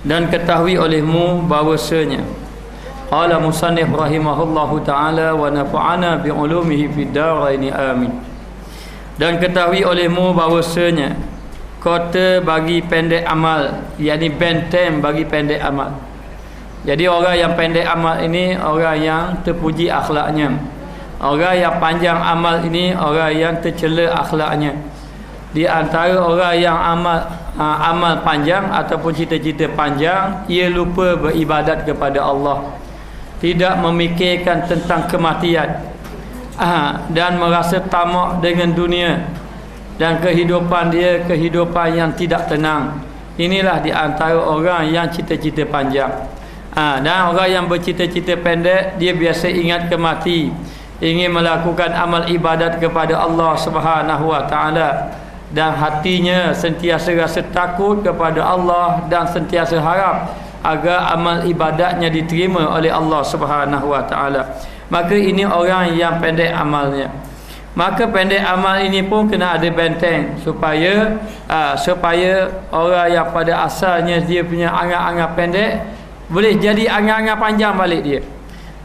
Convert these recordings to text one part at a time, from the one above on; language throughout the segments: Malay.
Dan ketahui olehmu bahwasanya qala musannif rahimahullahu ta'ala wa nafa'ana bi'ulumihi fid daraini amin. Dan ketahui olehmu bahwasanya kota bagi pendek amal, yakni benteng bagi pendek amal. Jadi orang yang pendek amal ini orang yang terpuji akhlaknya. Orang yang panjang amal ini orang yang tercela akhlaknya. Di antara orang yang amal panjang ataupun cita-cita panjang, ia lupa beribadat kepada Allah, tidak memikirkan tentang kematian, dan merasa tamak dengan dunia, dan kehidupan dia kehidupan yang tidak tenang. Inilah di antara orang yang cita-cita panjang. Dan orang yang bercita-cita pendek, dia biasa ingat kemati, ingin melakukan amal ibadat kepada Allah Subhanahu wa taala, dan hatinya sentiasa rasa takut kepada Allah dan sentiasa harap agar amal ibadatnya diterima oleh Allah Subhanahu wa taala. Maka ini orang yang pendek amalnya. Maka pendek amal ini pun kena ada benteng supaya orang yang pada asalnya dia punya angan-angan pendek boleh jadi angan-angan panjang balik dia.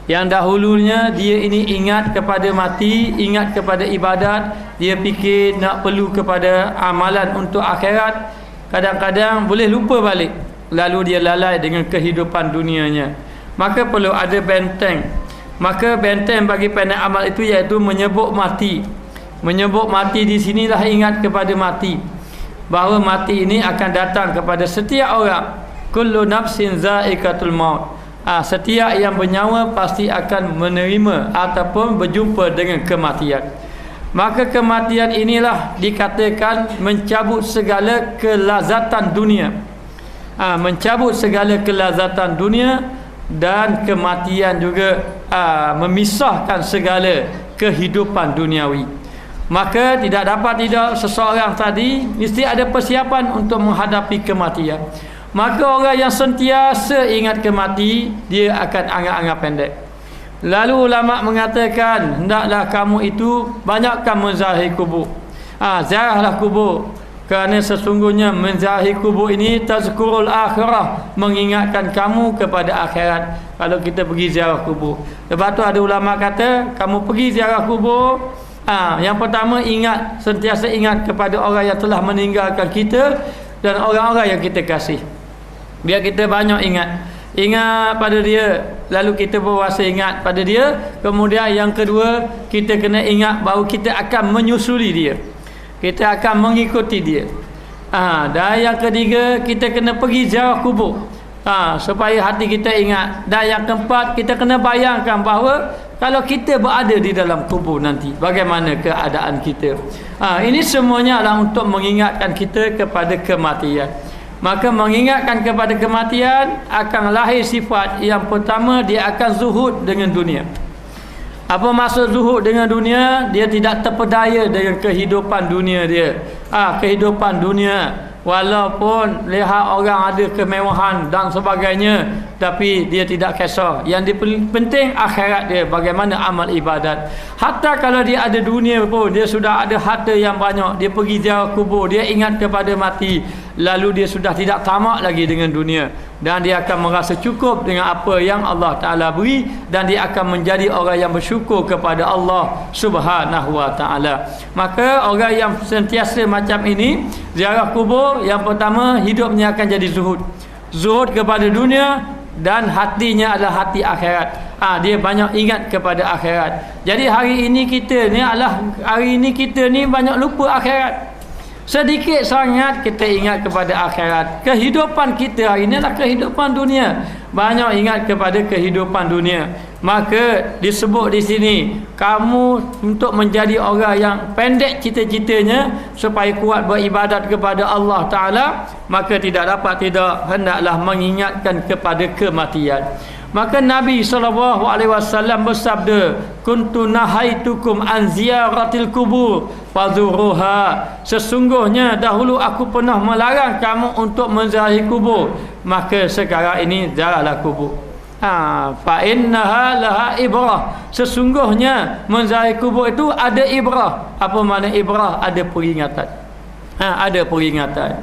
Yang dahulunya dia ini ingat kepada mati, ingat kepada ibadat, dia fikir nak perlu kepada amalan untuk akhirat, kadang-kadang boleh lupa balik, lalu dia lalai dengan kehidupan dunianya. Maka perlu ada benteng. Maka benteng bagi pendek amal itu iaitu menyebut mati. Menyebut mati di sinilah ingat kepada mati, bahawa mati ini akan datang kepada setiap orang. Kullu nafsin za'iqatul maut. Setiap yang bernyawa pasti akan menerima ataupun berjumpa dengan kematian. Maka kematian inilah dikatakan mencabut segala kelazatan dunia. Mencabut segala kelazatan dunia, dan kematian juga memisahkan segala kehidupan duniawi. Maka tidak dapat tidak seseorang tadi mesti ada persiapan untuk menghadapi kematian. Maka orang yang sentiasa ingat kemati, dia akan angan-angan pendek. Lalu ulama mengatakan, hendaklah kamu itu banyakkan menzahir kubur. Ziarahlah kubur, kerana sesungguhnya menzahir kubur ini tazkurul akhirah, mengingatkan kamu kepada akhirat. Kalau kita pergi ziarah kubur, lepas tu ada ulama kata, kamu pergi ziarah kubur, yang pertama ingat, sentiasa ingat kepada orang yang telah meninggalkan kita dan orang-orang yang kita kasih. Biar kita banyak ingat pada dia, lalu kita berwasa ingat pada dia. Kemudian yang kedua, kita kena ingat bahawa kita akan menyusuli dia, kita akan mengikuti dia. Dan yang ketiga, kita kena pergi ziarah kubur, supaya hati kita ingat. Dan yang keempat, kita kena bayangkan bahawa kalau kita berada di dalam kubur nanti, bagaimana keadaan kita. Ini semuanya adalah untuk mengingatkan kita kepada kematian. Maka mengingatkan kepada kematian akan lahir sifat yang pertama, dia akan zuhud dengan dunia. Apa maksud zuhud dengan dunia? Dia tidak terpedaya dengan kehidupan dunia dia. Kehidupan dunia, walaupun lihat orang ada kemewahan dan sebagainya, tapi dia tidak kisah. Yang penting akhirat dia, bagaimana amal ibadat. Hatta kalau dia ada dunia pun, dia sudah ada harta yang banyak, dia pergi ziarah kubur, dia ingat kepada mati, lalu dia sudah tidak tamak lagi dengan dunia, dan dia akan merasa cukup dengan apa yang Allah Ta'ala beri, dan dia akan menjadi orang yang bersyukur kepada Allah Subhanahu wa Ta'ala. Maka orang yang sentiasa macam ini ziarah kubur, yang pertama hidupnya akan jadi zuhud. Zuhud kepada dunia, dan hatinya adalah hati akhirat. Dia banyak ingat kepada akhirat. Jadi hari ini kita ni banyak lupa akhirat. Sedikit sangat kita ingat kepada akhirat. Kehidupan kita hari ini adalah kehidupan dunia. Banyak ingat kepada kehidupan dunia. Maka disebut di sini, kamu untuk menjadi orang yang pendek cita-citanya supaya kuat beribadat kepada Allah Ta'ala, maka tidak dapat tidak hendaklah mengingatkan kepada kematian. Maka Nabi SAW bersabda, kuntu nahaitukum an ziyaratil kubur fadhuruha. Sesungguhnya dahulu aku pernah melarang kamu untuk menziarahi kubur, maka sekarang ini ziarahlah kubur. Fa innaha laha ibrah. Sesungguhnya menziarahi kubur itu ada ibrah. Apa makna ibrah? Ada peringatan. Ada peringatan.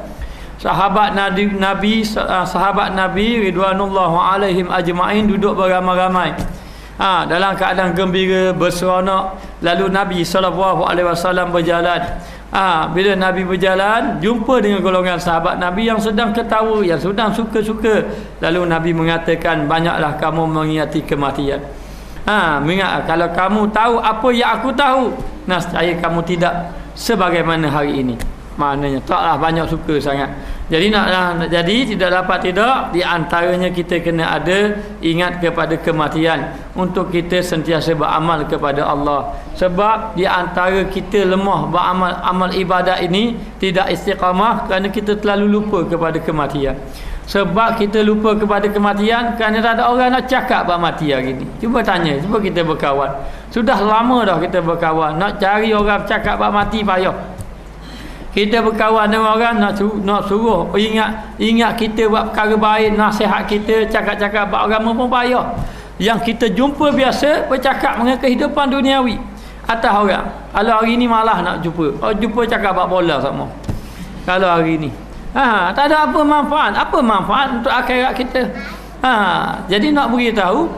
sahabat sahabat Nabi ridwanullahu alaihim ajma'in duduk beramai-ramai. Dalam keadaan gembira, berseronok. Lalu Nabi SAW berjalan. Bila Nabi berjalan, jumpa dengan golongan sahabat Nabi yang sedang ketawa, yang sedang suka-suka. Lalu Nabi mengatakan, banyaklah kamu mengingati kematian. Kalau kamu tahu apa yang aku tahu, nescaya kamu tidak sebagaimana hari ini. Maknanya taklah banyak suka sangat. Jadi jadi tidak dapat tidak, di antaranya kita kena ada ingat kepada kematian untuk kita sentiasa beramal kepada Allah. Sebab di antara kita lemah beramal amal ibadat ini tidak istiqamah kerana kita terlalu lupa kepada kematian. Sebab kita lupa kepada kematian kerana tak ada orang nak cakap bab mati hari ni. Cuba tanya, cuba kita berkawan. Sudah lama dah kita berkawan, nak cari orang cakap bab mati payah. Kita berkawan dengan orang nak suruh ingat kita buat perkara baik, nasihat kita, cakap-cakap bab agama pun payah. Yang kita jumpa biasa bercakap mengenai kehidupan duniawi atas orang. Kalau hari ni malah nak jumpa. Jumpa cakap bab bola sama. Kalau hari ni tak ada apa manfaat. Apa manfaat untuk akhirat kita? Jadi nak beritahu,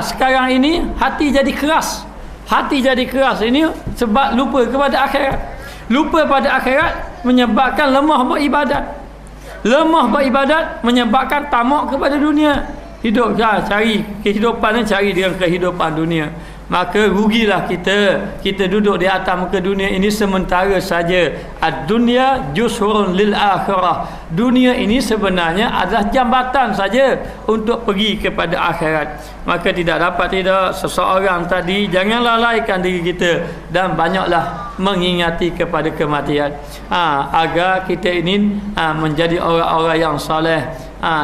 sekarang ini hati jadi keras. Hati jadi keras ini sebab lupa kepada akhirat. Lupa pada akhirat menyebabkan lemah beribadat. Lemah beribadat menyebabkan tamak kepada dunia. Hidup cari kehidupan, cari dengan kehidupan dunia. Maka rugilah kita duduk di atas muka dunia ini sementara saja. Ad-dunya jushurun lil akhirah. Dunia ini sebenarnya adalah jambatan saja untuk pergi kepada akhirat. Maka tidak dapat tidak seseorang tadi jangan lalaikan diri kita dan banyaklah mengingati kepada kematian, agar kita ini menjadi orang-orang yang soleh,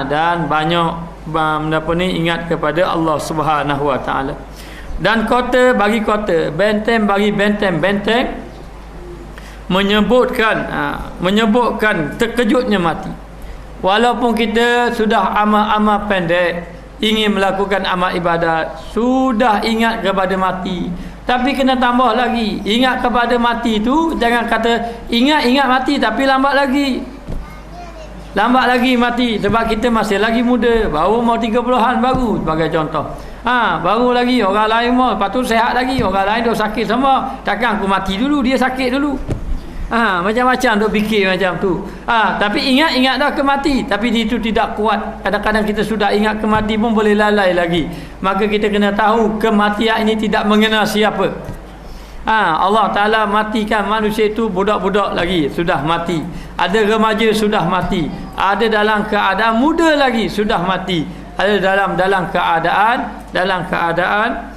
dan banyak ingat kepada Allah Subhanahu Wa Taala. Dan kota bagi kota, benteng bagi benteng menyebutkan terkejutnya mati. Walaupun kita sudah amal-amal pendek, ingin melakukan amal ibadat, sudah ingat kepada mati, tapi kena tambah lagi. Ingat kepada mati tu, jangan kata ingat mati tapi lambat lagi mati. Sebab kita masih lagi muda, baru mau 30-an baru sebagai contoh. Baru lagi, orang lain mau patut sehat lagi, orang lain dah sakit semua. Takkan aku mati dulu, dia sakit dulu. Macam-macam duk fikir macam tu. Tapi ingat dah ke mati, tapi itu tidak kuat. Kadang-kadang kita sudah ingat ke mati pun boleh lalai lagi. Maka kita kena tahu kematian ini tidak mengenal siapa. Allah Ta'ala matikan manusia itu budak-budak lagi sudah mati. Ada remaja sudah mati. Ada dalam keadaan muda lagi sudah mati. Ada dalam keadaan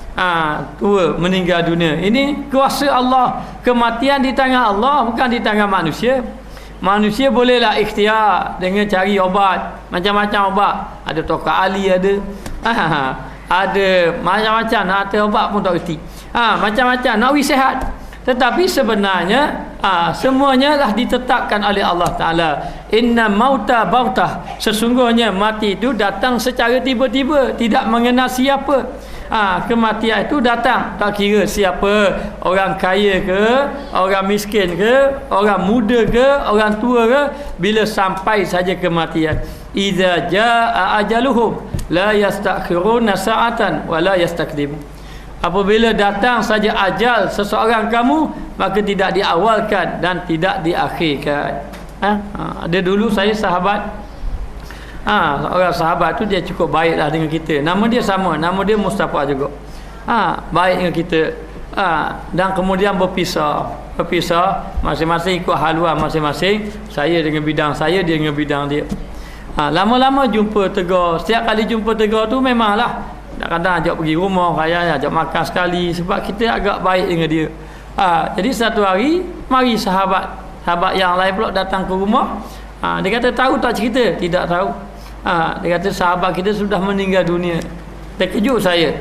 tua meninggal dunia. Ini kuasa Allah. Kematian di tangan Allah, bukan di tangan manusia. Manusia bolehlah ikhtiar dengan cari obat, macam-macam obat. Ada Toka Ali ada. Ada macam-macam nak ada obat pun tak reti. Macam-macam nak wis sihat. Tetapi sebenarnya semuanya lah ditetapkan oleh Allah Ta'ala. Inna mauta bautah. Sesungguhnya mati itu datang secara tiba-tiba, tidak mengenal siapa. Kematian itu datang, tak kira siapa, orang kaya ke, orang miskin ke, orang muda ke, orang tua ke, bila sampai saja kematian. Idza jaa ajaluhum la yastakhiruna sa'atan wa la yastakdimun. Apabila datang saja ajal seseorang kamu, maka tidak diawalkan dan tidak diakhirkan. Ada dulu saya sahabat, seorang sahabat tu dia cukup baiklah dengan kita. Nama dia sama, nama dia Mustafa juga. Baik dengan kita. Dan kemudian berpisah, masing-masing ikut haluan masing-masing. Saya dengan bidang saya, dia dengan bidang dia. Lama-lama jumpa tegur. Setiap kali jumpa tegur tu memanglah kadang-kadang ajak pergi rumah, kadang ajak makan sekali, sebab kita agak baik dengan dia. Jadi satu hari mari sahabat yang lain pula datang ke rumah. Dia kata tahu tak cerita? Tidak tahu. Dia kata sahabat kita sudah meninggal dunia. Terkejut saya.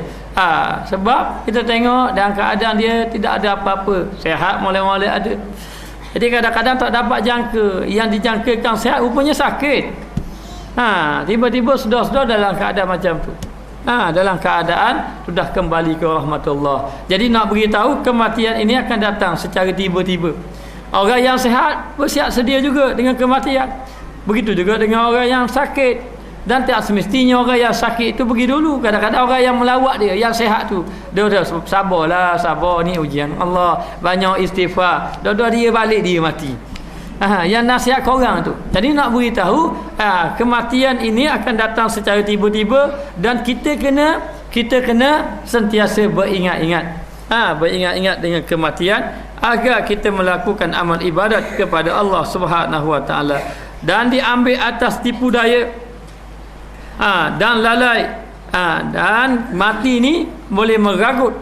Sebab kita tengok dalam keadaan dia tidak ada apa-apa, sehat molek-molek ada. Jadi kadang-kadang tak dapat jangka. Yang dijangkakan sehat rupanya sakit. Tiba-tiba sedar-sedar dalam keadaan macam tu. Dalam keadaan sudah kembali ke rahmatullah. Jadi nak beritahu kematian ini akan datang secara tiba-tiba. Orang yang sihat bersiap sedia juga dengan kematian. Begitu juga dengan orang yang sakit. Dan tak semestinya orang yang sakit itu pergi dulu. Kadang-kadang orang yang melawat dia, yang sehat tu, dia sabarlah, sabar ni ujian Allah, banyak istighfar. Dah dia balik dia mati. Yang nasihat korang tu. Jadi nak beritahu, kematian ini akan datang secara tiba-tiba dan kita kena sentiasa beringat-ingat. Beringat-ingat dengan kematian agar kita melakukan amal ibadat kepada Allah Subhanahu Wa Taala dan diambil atas tipu daya dan lalai, dan mati ni boleh meragut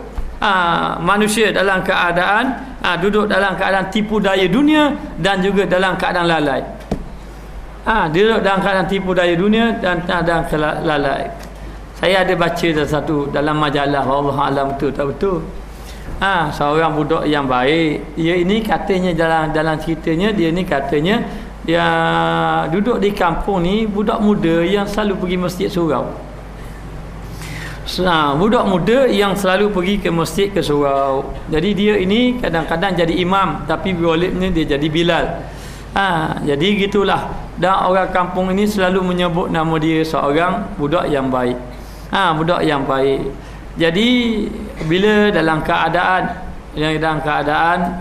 manusia dalam keadaan duduk dalam keadaan tipu daya dunia dan juga dalam keadaan lalai. Duduk dalam keadaan tipu daya dunia dan dalam lalai. Saya ada baca satu dalam majalah, Allah alam betul tak betul. Seorang budak yang baik, dia ini katanya dalam ceritanya, dia ni katanya dia duduk di kampung ni, budak muda yang selalu pergi masjid surau. Budak muda yang selalu pergi ke masjid ke surau. Jadi dia ini kadang-kadang jadi imam, tapi biolibnya dia jadi Bilal. Jadi gitulah. Dan orang kampung ini selalu menyebut nama dia seorang budak yang baik. Budak yang baik. Jadi bila dalam keadaan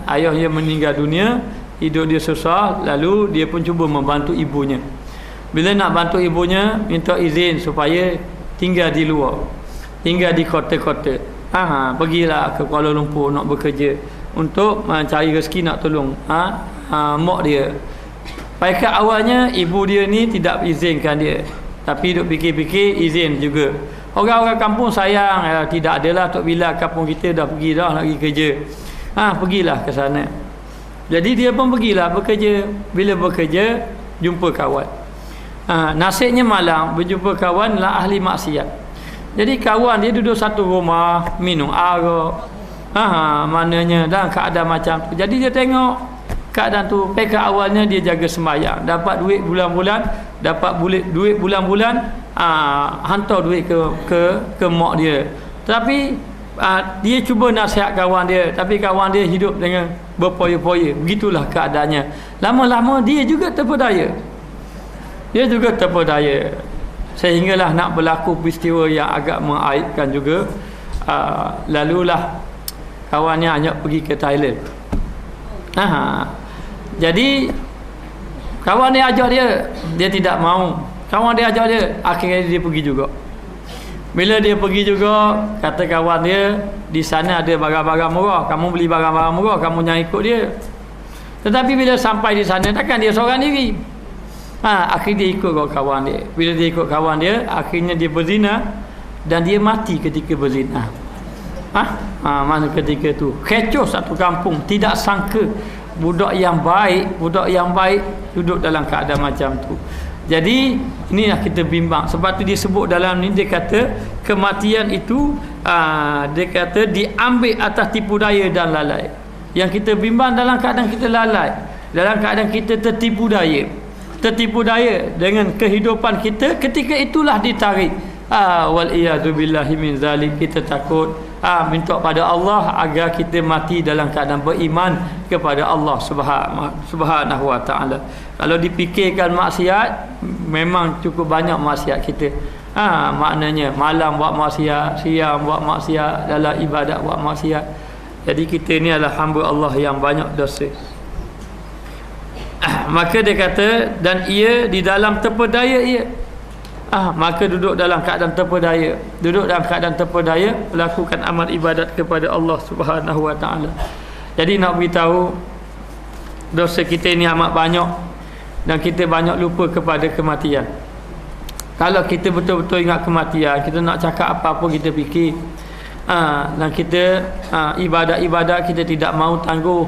ayahnya meninggal dunia, hidup dia susah, lalu dia pun cuba membantu ibunya. Bila nak bantu ibunya, minta izin supaya tinggal di luar, tinggal di kota-kota. Pergilah ke Kuala Lumpur nak bekerja untuk cari rezeki, nak tolong mak dia. Baik awalnya ibu dia ni tidak izinkan dia, tapi duk fikir-fikir izin juga. Orang-orang kampung sayang, tidak adalah Tok Bilal, kampung kita dah pergi dah nak pergi kerja. Pergilah ke sana. Jadi dia pun pergilah bekerja. Bila bekerja, jumpa kawan. Nasibnya malang, berjumpa kawan lah ahli maksiat. Jadi kawan dia duduk satu rumah, minum arak. Maknanya dalam keadaan macam tu. Jadi dia tengok keadaan tu. Peka awalnya dia jaga sembahyang, dapat duit bulan-bulan, hantar duit ke mak dia. Tapi dia cuba nasihat kawan dia, tapi kawan dia hidup dengan berpoya-poya. Begitulah keadaannya. Lama-lama dia juga terpedaya. Sehinggalah nak berlaku peristiwa yang agak mengaibkan juga. Lalulah kawannya hanya pergi ke Thailand. Jadi kawan dia ajak dia tidak mau. Kawan dia ajak dia, akhirnya dia pergi juga. Bila dia pergi juga, kata kawan dia, di sana ada barang-barang murah, kamu beli barang-barang murah, kamu jangan ikut dia. Tetapi bila sampai di sana, takkan dia seorang diri. Akhirnya dia ikut kawan dia. Bila dia ikut kawan dia, akhirnya dia berzina dan dia mati ketika berzina. Mana ketika tu kecoh satu kampung. Tidak sangka budak yang baik duduk dalam keadaan macam tu. Jadi inilah kita bimbang. Sebab tu dia sebut dalam ni, dia kata kematian itu dia kata diambil atas tipu daya dan lalai. Yang kita bimbang dalam keadaan kita lalai, dalam keadaan kita tertipu daya dengan kehidupan kita, ketika itulah ditarik. Wal iyadu billahi min zalik. Kita takut, minta pada Allah agar kita mati dalam keadaan beriman kepada Allah Subhanahu Wa Taala. Kalau dipikirkan maksiat, memang cukup banyak maksiat kita. Maknanya malam buat maksiat, siang buat maksiat, dalam ibadat buat maksiat. Jadi kita ni adalah hamba Allah yang banyak dosa. Maka dia kata, dan ia di dalam terpedaya ia. Maka duduk dalam keadaan terpedaya, melakukan amal ibadat kepada Allah Subhanahu Wa Taala. Jadi nak beritahu, dosa kita ini amat banyak dan kita banyak lupa kepada kematian. Kalau kita betul-betul ingat kematian, kita nak cakap apa-apa kita fikir, dan kita ibadat-ibadat kita tidak mahu tangguh.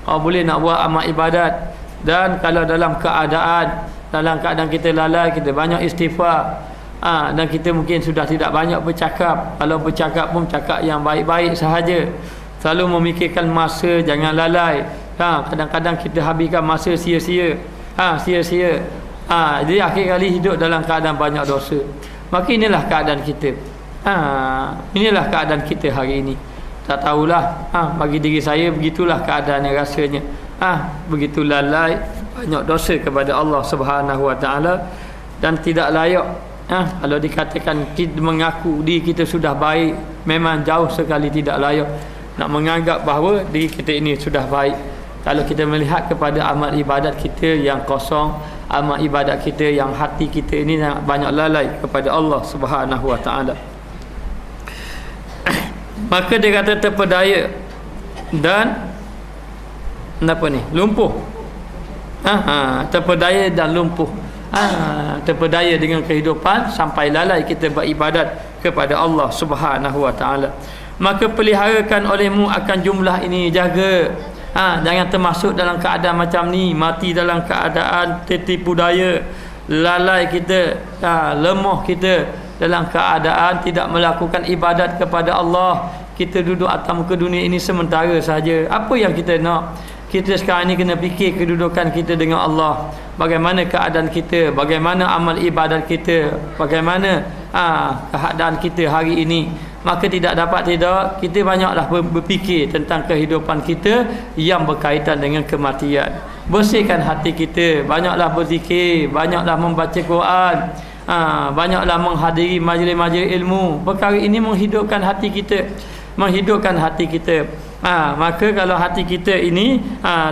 Boleh nak buat amal ibadat, dan kalau dalam keadaan kita lalai, kita banyak istighfar, dan kita mungkin sudah tidak banyak bercakap. Kalau bercakap pun cakap yang baik-baik sahaja. Selalu memikirkan masa, jangan lalai. Kadang-kadang kita habiskan masa sia-sia. Jadi akhir kali hidup dalam keadaan banyak dosa. Maka inilah keadaan kita. Inilah keadaan kita hari ini. Tak tahulah, bagi diri saya begitulah keadaannya rasanya. Begitu lalai, banyak dosa kepada Allah Subhanahu Wa Taala dan tidak layak. Kalau dikatakan kita mengaku diri kita sudah baik, memang jauh sekali tidak layak nak menganggap bahawa diri kita ini sudah baik. Kalau kita melihat kepada amal ibadat kita yang kosong, amal ibadat kita yang hati kita ini banyak lalai kepada Allah Subhanahu Wa Taala, maka dia kata terpedaya dan apa ni? Lumpuh. Terpedaya dan lumpuh. Terpedaya dengan kehidupan sampai lalai kita beribadat kepada Allah Subhanahu Wa Taala. Maka peliharakan olehmu akan jumlah ini, jaga. Jangan termasuk dalam keadaan macam ni, mati dalam keadaan tertipu daya, lalai kita, lemah kita dalam keadaan tidak melakukan ibadat kepada Allah. Kita duduk atas muka dunia ini sementara saja. Apa yang kita nak? Kita sekarang ni kena fikir kedudukan kita dengan Allah. Bagaimana keadaan kita, bagaimana amal ibadat kita, bagaimana keadaan kita hari ini. Maka tidak dapat tidak, kita banyaklah berfikir tentang kehidupan kita yang berkaitan dengan kematian. Bersihkan hati kita, banyaklah berzikir, banyaklah membaca Quran, banyaklah menghadiri majlis-majlis ilmu. Perkara ini menghidupkan hati kita, menghidupkan hati kita. Maka kalau hati kita ini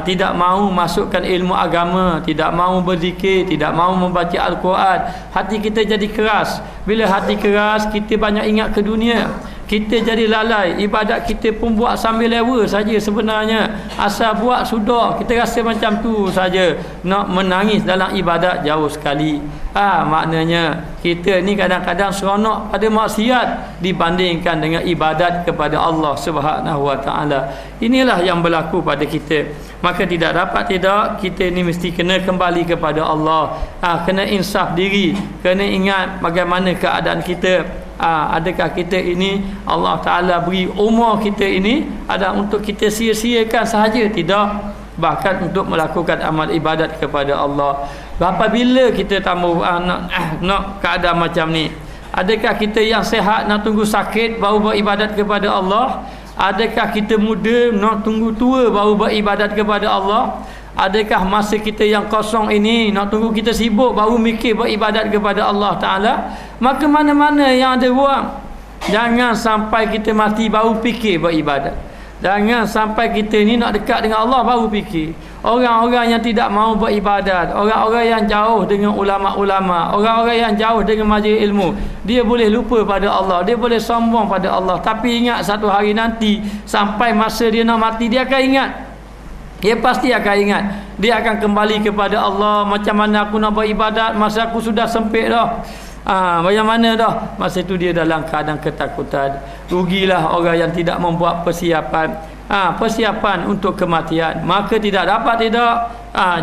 tidak mahu masukkan ilmu agama, tidak mahu berzikir, tidak mahu membaca Al-Quran, hati kita jadi keras. Bila hati keras, kita banyak ingat ke dunia, kita jadi lalai. Ibadat kita pun buat sambil lewa saja sebenarnya. Asal buat sudah, kita rasa macam tu saja. Nak menangis dalam ibadat jauh sekali. Maknanya kita ni kadang-kadang seronok pada maksiat dibandingkan dengan ibadat kepada Allah Subhanahu Wa Taala. Inilah yang berlaku pada kita. Maka tidak dapat tidak, kita ni mesti kena kembali kepada Allah. Kena insaf diri, kena ingat bagaimana keadaan kita. Adakah kita ini Allah Ta'ala beri umur kita ini ada untuk kita sia-siakan sahaja? Tidak. Bahkan untuk melakukan amal ibadat kepada Allah. Apabila kita tambah nak keadaan macam ni, adakah kita yang sehat nak tunggu sakit baru beribadat kepada Allah? Adakah kita muda nak tunggu tua baru beribadat kepada Allah? Adakah masa kita yang kosong ini nak tunggu kita sibuk baru mikir beribadat kepada Allah Ta'ala? Maka mana-mana yang ada ruang, jangan sampai kita mati baru fikir beribadat. Jangan sampai kita ni nak dekat dengan Allah baru fikir. Orang-orang yang tidak mahu beribadat, orang-orang yang jauh dengan ulama-ulama, orang-orang yang jauh dengan majlis ilmu, dia boleh lupa pada Allah, dia boleh sombong pada Allah. Tapi ingat satu hari nanti, sampai masa dia nak mati, dia akan ingat. Dia pasti akan ingat. Dia akan kembali kepada Allah. Macam mana aku nak beribadat, masa aku sudah sempit dah. Bagaimana dah? Masa itu dia dalam keadaan ketakutan. Rugilah orang yang tidak membuat persiapan. Persiapan untuk kematian. Maka tidak dapat tidak,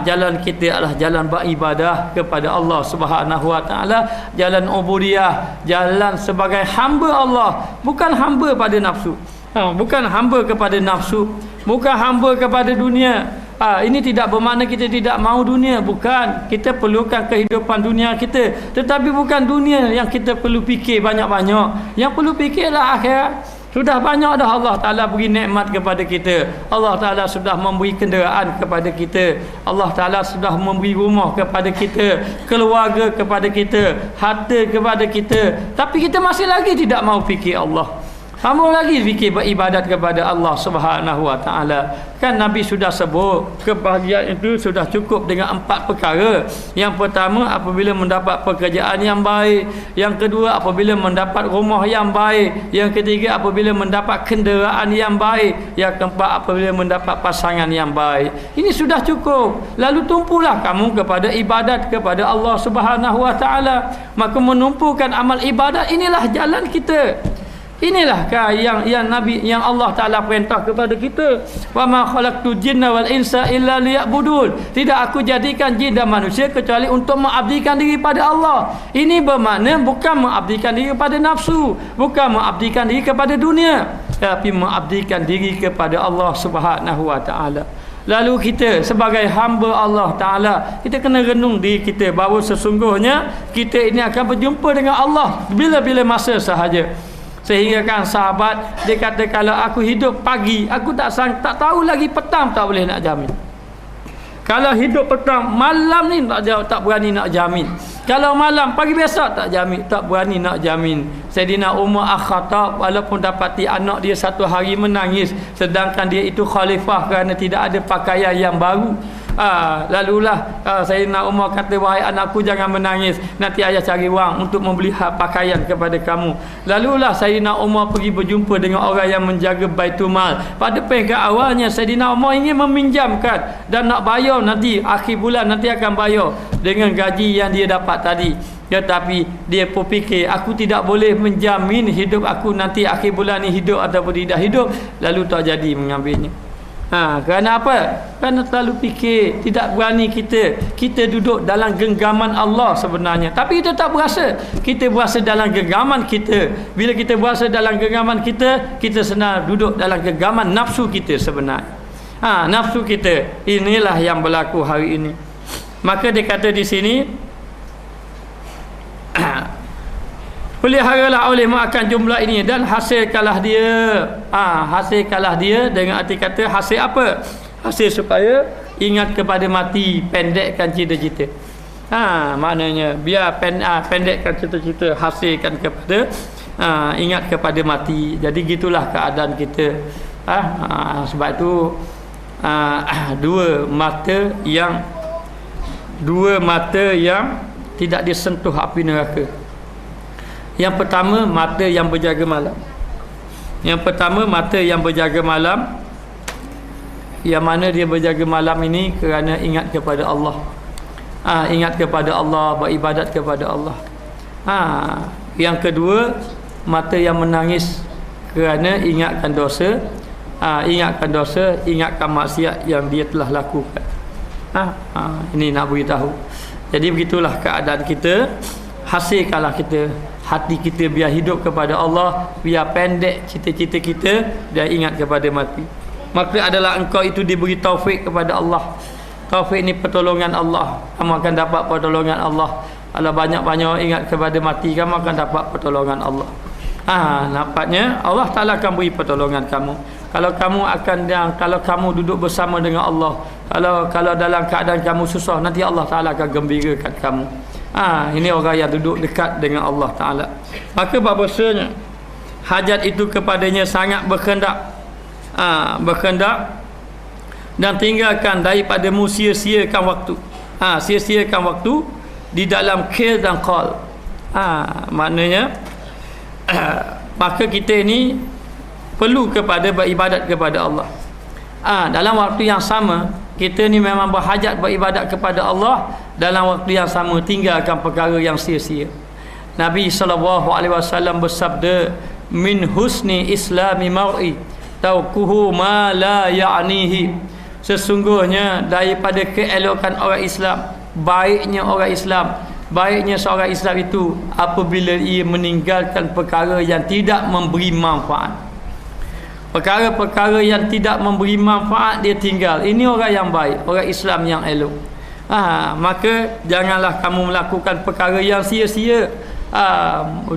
jalan kita adalah jalan beribadah kepada Allah Subhanahu Wa Taala, jalan ubudiyah, jalan sebagai hamba Allah, bukan hamba pada nafsu. Bukan hamba kepada nafsu, bukan hamba kepada dunia. Ini tidak bermakna kita tidak mahu dunia, bukan. Kita perlukan kehidupan dunia kita, tetapi bukan dunia yang kita perlu fikir banyak-banyak. Yang perlu fikir adalah akhirat. Sudah banyak dah Allah Ta'ala beri nikmat kepada kita. Allah Ta'ala sudah memberi kenderaan kepada kita. Allah Ta'ala sudah memberi rumah kepada kita, keluarga kepada kita, harta kepada kita. Tapi kita masih lagi tidak mahu fikir Allah. Kamu lagi fikir beribadat kepada Allah Subhanahu Wa Taala. Kan Nabi sudah sebut kebahagiaan itu sudah cukup dengan 4 perkara. Yang pertama, apabila mendapat pekerjaan yang baik. Yang kedua, apabila mendapat rumah yang baik. Yang ketiga, apabila mendapat kenderaan yang baik. Yang keempat, apabila mendapat pasangan yang baik. Ini sudah cukup. Lalu tumpulah kamu kepada ibadat kepada Allah Subhanahu Wa Taala. Maka menumpukan amal ibadat, inilah jalan kita. Inilah yang Nabi, yang Allah Ta'ala perintah kepada kita. Wa ma khalaqtu jinna wal insa illa liya'budun. Tidak aku jadikan jin dan manusia kecuali untuk mengabdikan diri pada Allah. Ini bermakna bukan mengabdikan diri kepada nafsu, bukan mengabdikan diri kepada dunia, tapi mengabdikan diri kepada Allah Subhanahu Wa Ta'ala. Lalu kita sebagai hamba Allah Ta'ala, kita kena renung diri kita bahawa sesungguhnya kita ini akan berjumpa dengan Allah bila-bila masa sahaja. Sehingga kan sahabat dia kata, kalau aku hidup pagi, aku tak tahu lagi petang tak boleh nak jamin. Kalau hidup petang, malam ni tak berani nak jamin. Kalau malam, pagi biasa tak jamin, tak berani nak jamin. Sayyidina Umar Al-Khattab walaupun dapati anak dia satu hari menangis, sedangkan dia itu khalifah kerana tidak ada pakaian yang baru. Lalulah Sayyidina Umar kata, wahai anakku, jangan menangis, nanti ayah cari wang untuk membeli pakaian kepada kamu. Lalulah Sayyidina Umar pergi berjumpa dengan orang yang menjaga Baitul Mal. Pada peringkat awalnya Sayyidina Umar ingin meminjamkan dan nak bayar nanti akhir bulan, nanti akan bayar dengan gaji yang dia dapat tadi. Tetapi dia berfikir, aku tidak boleh menjamin hidup aku nanti akhir bulan ni hidup ataupun tidak hidup. Lalu tak jadi mengambilnya. Kerana apa? Kerana terlalu fikir, tidak berani kita duduk dalam genggaman Allah sebenarnya, tapi kita tak berasa. Kita berasa dalam genggaman kita. Bila kita berasa dalam genggaman kita senang duduk dalam genggaman nafsu kita sebenarnya. Nafsu kita, inilah yang berlaku hari ini. Maka dia kata di sini, peliharalah olehmu akan jumlah ini dan hasilkanlah dia dengan arti kata hasil apa? Hasil supaya ingat kepada mati, pendekkan cita-cita. Maknanya biar pendekkan cita-cita, hasilkan kepada ingat kepada mati. Jadi gitulah keadaan kita. Sebab itu dua mata yang tidak disentuh api neraka. Yang pertama, mata yang berjaga malam. Yang mana dia berjaga malam ini kerana ingat kepada Allah. Ingat kepada Allah, beribadat kepada Allah. Yang kedua, mata yang menangis kerana ingatkan dosa, ingatkan maksiat yang dia telah lakukan. Ini nak beritahu. Jadi begitulah keadaan kita. Hasilkanlah kita, hati kita biar hidup kepada Allah, biar pendek cita-cita kita dan ingat kepada mati. Maka adalah engkau itu diberi taufik kepada Allah. Taufik ini pertolongan Allah. Kamu akan dapat pertolongan Allah. Kalau banyak-banyak ingat kepada mati, kamu akan dapat pertolongan Allah. Nampaknya Allah Ta'ala akan beri pertolongan kamu. Kalau kamu duduk bersama dengan Allah, kalau dalam keadaan kamu susah, nanti Allah Ta'ala akan gembirakan kamu. Ini orang yang duduk dekat dengan Allah Ta'ala. Maka bahawasanya hajat itu kepadanya sangat berkendak dan tinggalkan daripada sia-siakan waktu. Sia-siakan waktu di dalam qil dan qal. Maknanya maka kita ini perlu kepada beribadat kepada Allah. Dalam waktu yang sama, kita ni memang berhajat beribadat kepada Allah. Dalam waktu yang sama, tinggalkan perkara yang sia-sia. Nabi SAW bersabda, min husni islami mar'i taukuhu ma la ya'nihi. Sesungguhnya daripada keelokan orang Islam, baiknya seorang Islam itu apabila ia meninggalkan perkara yang tidak memberi manfaat. Perkara-perkara yang tidak memberi manfaat dia tinggal. Ini orang yang baik, orang Islam yang elok. Maka janganlah kamu melakukan perkara yang sia-sia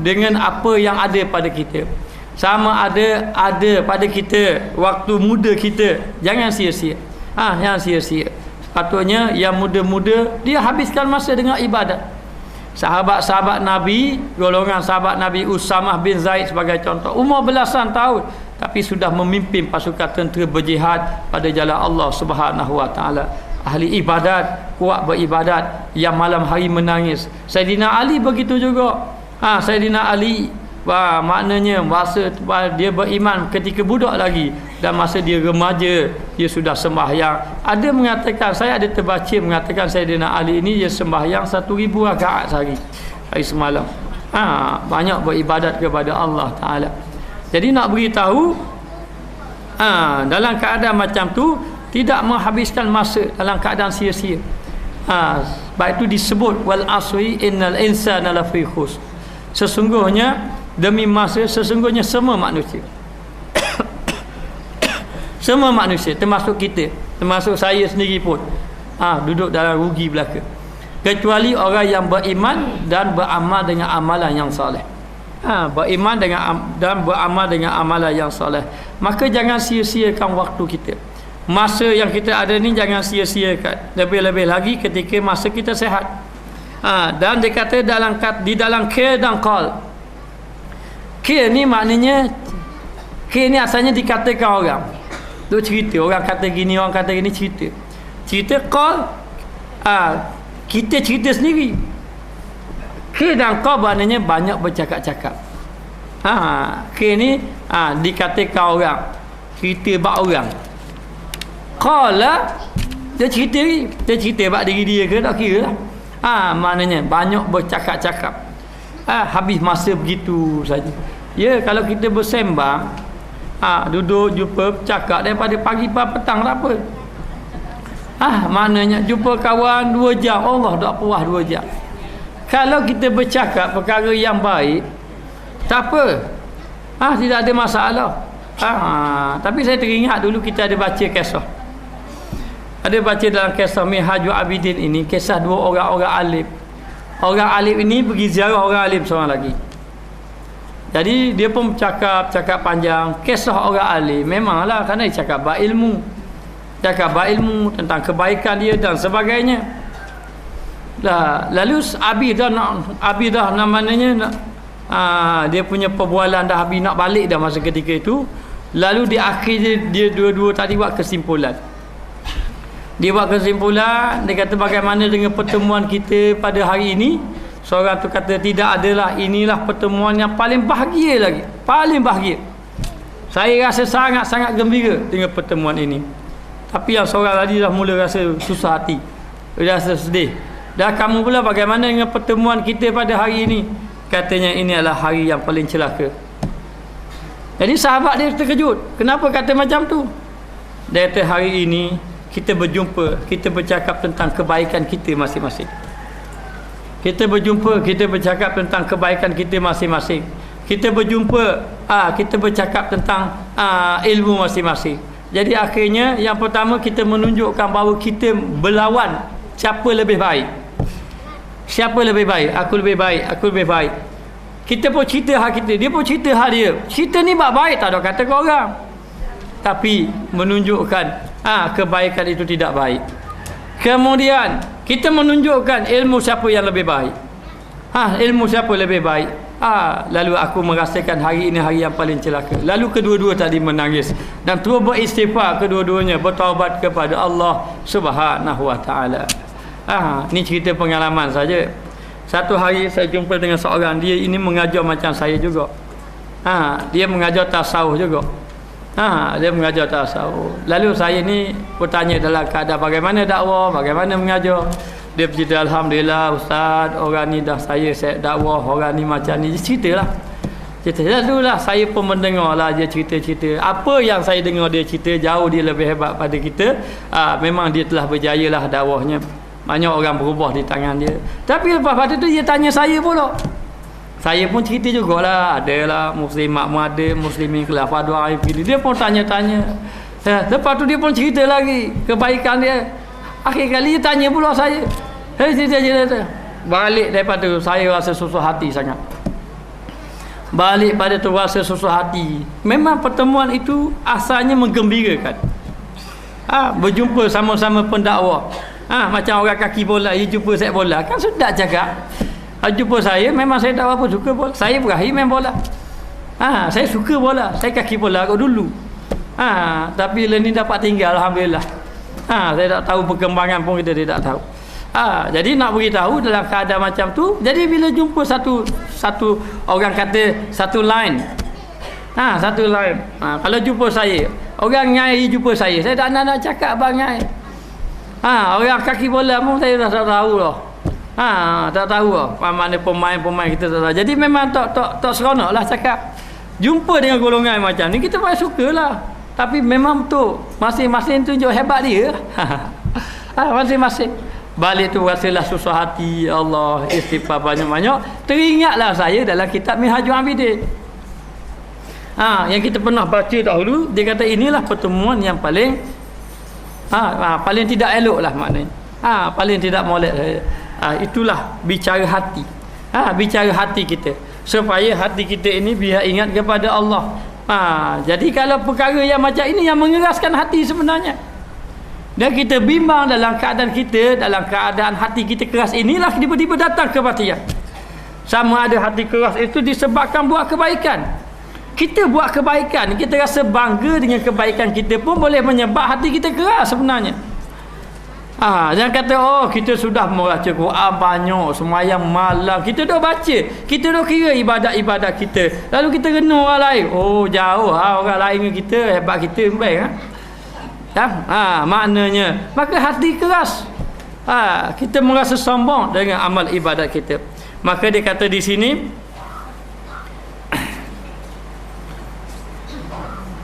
dengan apa yang ada pada kita. Sama ada pada kita waktu muda kita, jangan sia-sia. Jangan sia-sia. Sepatutnya yang muda-muda dia habiskan masa dengan ibadat. Sahabat-sahabat Nabi, golongan sahabat Nabi Usamah bin Zaid sebagai contoh, umur belasan tahun tapi sudah memimpin pasukan tentera berjihad pada jalan Allah Subhanahu Wa Taala. Ahli ibadat, kuat beribadat, yang malam hari menangis. Sayyidina Ali begitu juga. Sayyidina Ali, maknanya masa dia beriman ketika budak lagi, dan masa dia remaja dia sudah sembahyang. Ada mengatakan, saya ada terbaca mengatakan Sayyidina Ali ini dia sembahyang 1000 rakaat sehari, hari semalam. Banyak beribadat kepada Allah Ta'ala. Jadi nak beritahu, dalam keadaan macam tu tidak menghabiskan masa dalam keadaan sia-sia. Sebab itu disebut wal asri innal insana lafi khusr. Sesungguhnya, demi masa, sesungguhnya semua manusia semua manusia, termasuk kita, termasuk saya sendiri pun duduk dalam rugi belaka, kecuali orang yang beriman dan beramal dengan amalan yang soleh. Beriman dan beramal dengan amalan yang soleh. Maka jangan sia-siakan waktu kita. masa yang kita ada ni jangan sia-siakan, lebih-lebih lagi ketika masa kita sihat. Dan dia kata di dalam K dan Qal. K ni maknanya, K ni asalnya dikatakan orang. Tu cerita, orang kata gini, orang kata gini, cerita Qal, kita cerita sendiri. K dan Qal maknanya banyak bercakap-cakap. K ni dikatakan orang, cerita bab orang. Qala dia cerita bab diri dia ke tak kira lah. Maknanya banyak bercakap-cakap. Habis masa begitu saja. Ya, kalau kita bersembang, duduk jumpa cakap daripada pagi sampai petang tak apa. Maknanya jumpa kawan 2 jam, Allah tak puas 2 jam. Kalau kita bercakap perkara yang baik, tak apa. Tidak ada masalah. Tapi saya teringat dulu kita ada baca kisah. Ada baca dalam kisah Minhajul Abidin ini, kisah 2 orang-orang alim. Orang alim ini pergi ziarah orang alim seorang lagi. Jadi dia pun cakap panjang kisah orang alim. Memanglah kerana dia cakap bab ilmu. Cakap bab ilmu tentang kebaikan dia dan sebagainya. Lalu Abi dah namanya dia punya perbualan dah habis nak balik dah masa ketika itu. Lalu di akhir dia dua-dua tadi buat kesimpulan. Dia buat kesimpulan, dia kata bagaimana dengan pertemuan kita pada hari ini. Seorang tu kata tidak adalah, inilah pertemuan yang paling bahagia lagi. Paling bahagia. Saya rasa sangat-sangat gembira dengan pertemuan ini. Tapi yang seorang tadi dah mula rasa susah hati, rasa sedih. Dan kamu pula bagaimana dengan pertemuan kita pada hari ini? Katanya ini adalah hari yang paling celaka. Jadi sahabat dia terkejut. Kenapa kata macam tu? Dia kata hari ini kita berjumpa, kita bercakap tentang kebaikan kita masing-masing. Kita berjumpa, kita bercakap tentang kebaikan kita masing-masing. Kita berjumpa, kita bercakap tentang ilmu masing-masing. Jadi akhirnya yang pertama kita menunjukkan bahawa kita berlawan siapa lebih baik. Siapa lebih baik? Aku lebih baik, aku lebih baik. Kita pun cerita hal kita, dia pun cerita hal dia. Cerita ni baik tak ada kata ke orang. Tapi menunjukkan kebaikan itu tidak baik. Kemudian kita menunjukkan ilmu siapa yang lebih baik. Ilmu siapa lebih baik. Lalu aku merasakan hari ini hari yang paling celaka. Lalu kedua-dua tadi menangis dan terus beristighfar kedua-duanya, bertaubat kepada Allah Subhanahu wa taala. Ni cerita pengalaman saja. Satu hari saya jumpa dengan seorang, dia ini mengajar macam saya juga. Dia mengajar tasawuf juga. Dia mengajar tasawuf. Lalu saya ni bertanya dalam keadaan bagaimana dakwah, bagaimana mengajar. Dia bercerita, alhamdulillah ustaz, orang ni dah saya dakwah, orang ni macam ni. Dia ceritalah. Lalulah saya pun mendengarlah dia cerita-cerita. Apa yang saya dengar dia cerita, jauh dia lebih hebat pada kita. Memang dia telah berjayalah dakwahnya. Banyak orang berubah di tangan dia. Tapi lepas pada tu dia tanya saya pula. Saya pun cerita jugalah, adalah muslimat muda, muslimin khilafah dua hari pilih. Dia pun tanya-tanya. Lepas tu dia pun cerita lagi kebaikan dia. Akhir kali dia tanya pula saya. Cerita. Balik daripada tu saya rasa susah hati sangat. Balik pada tu rasa susah hati. Memang pertemuan itu asalnya menggembirakan. Berjumpa sama-sama pendakwah. Macam orang kaki bola, dia jumpa set bola, kan sedap cakap. Jumpa saya, memang saya tak apa suka bola. Saya berakhir main bola. Saya suka bola, saya kaki bola kot dulu. Tapi bila ni dapat tinggal, alhamdulillah. Saya tak tahu perkembangan pun kita tidak tahu. Jadi nak beritahu dalam keadaan macam tu, jadi bila jumpa satu orang kata satu line. Satu line. Kalau jumpa saya, orang nyai jumpa saya tak nak cakap abang nyai. Orang kaki bola pun saya dah tak tahu lah. Tak tahu lah mana pemain-pemain kita tak tahu. Jadi memang tak seronok lah cakap. Jumpa dengan golongan macam ni kita paling suka lah. Tapi memang tu masing-masing tunjuk hebat dia. Masing-masing. Balik tu rasalah susah hati. Ya Allah, istighfar banyak-banyak. Teringatlah saya dalam kitab Minhajul Abidin. Yang kita pernah baca dahulu, dia kata inilah pertemuan yang paling paling tidak elok lah maknanya. Paling tidak molek. Itulah bicara hati. Bicara hati kita, supaya hati kita ini biar ingat kepada Allah. Jadi kalau perkara yang macam ini yang mengeraskan hati sebenarnya. Dan kita bimbang dalam keadaan hati kita keras, inilah tiba-tiba datang kematian. Sama ada hati keras itu disebabkan buat kebaikan. Kita buat kebaikan, kita rasa bangga dengan kebaikan kita pun boleh menyebab hati kita keras sebenarnya. Jangan kata kita sudah membaca Quran banyak, semayang malam, kita dah baca, kita dah kira ibadat-ibadat kita, lalu kita kena orang lain, jauh orang lain dengan kita, hebat kita baik maknanya maka hati keras, kita merasa sombong dengan amal ibadat kita. Maka dia kata di sini,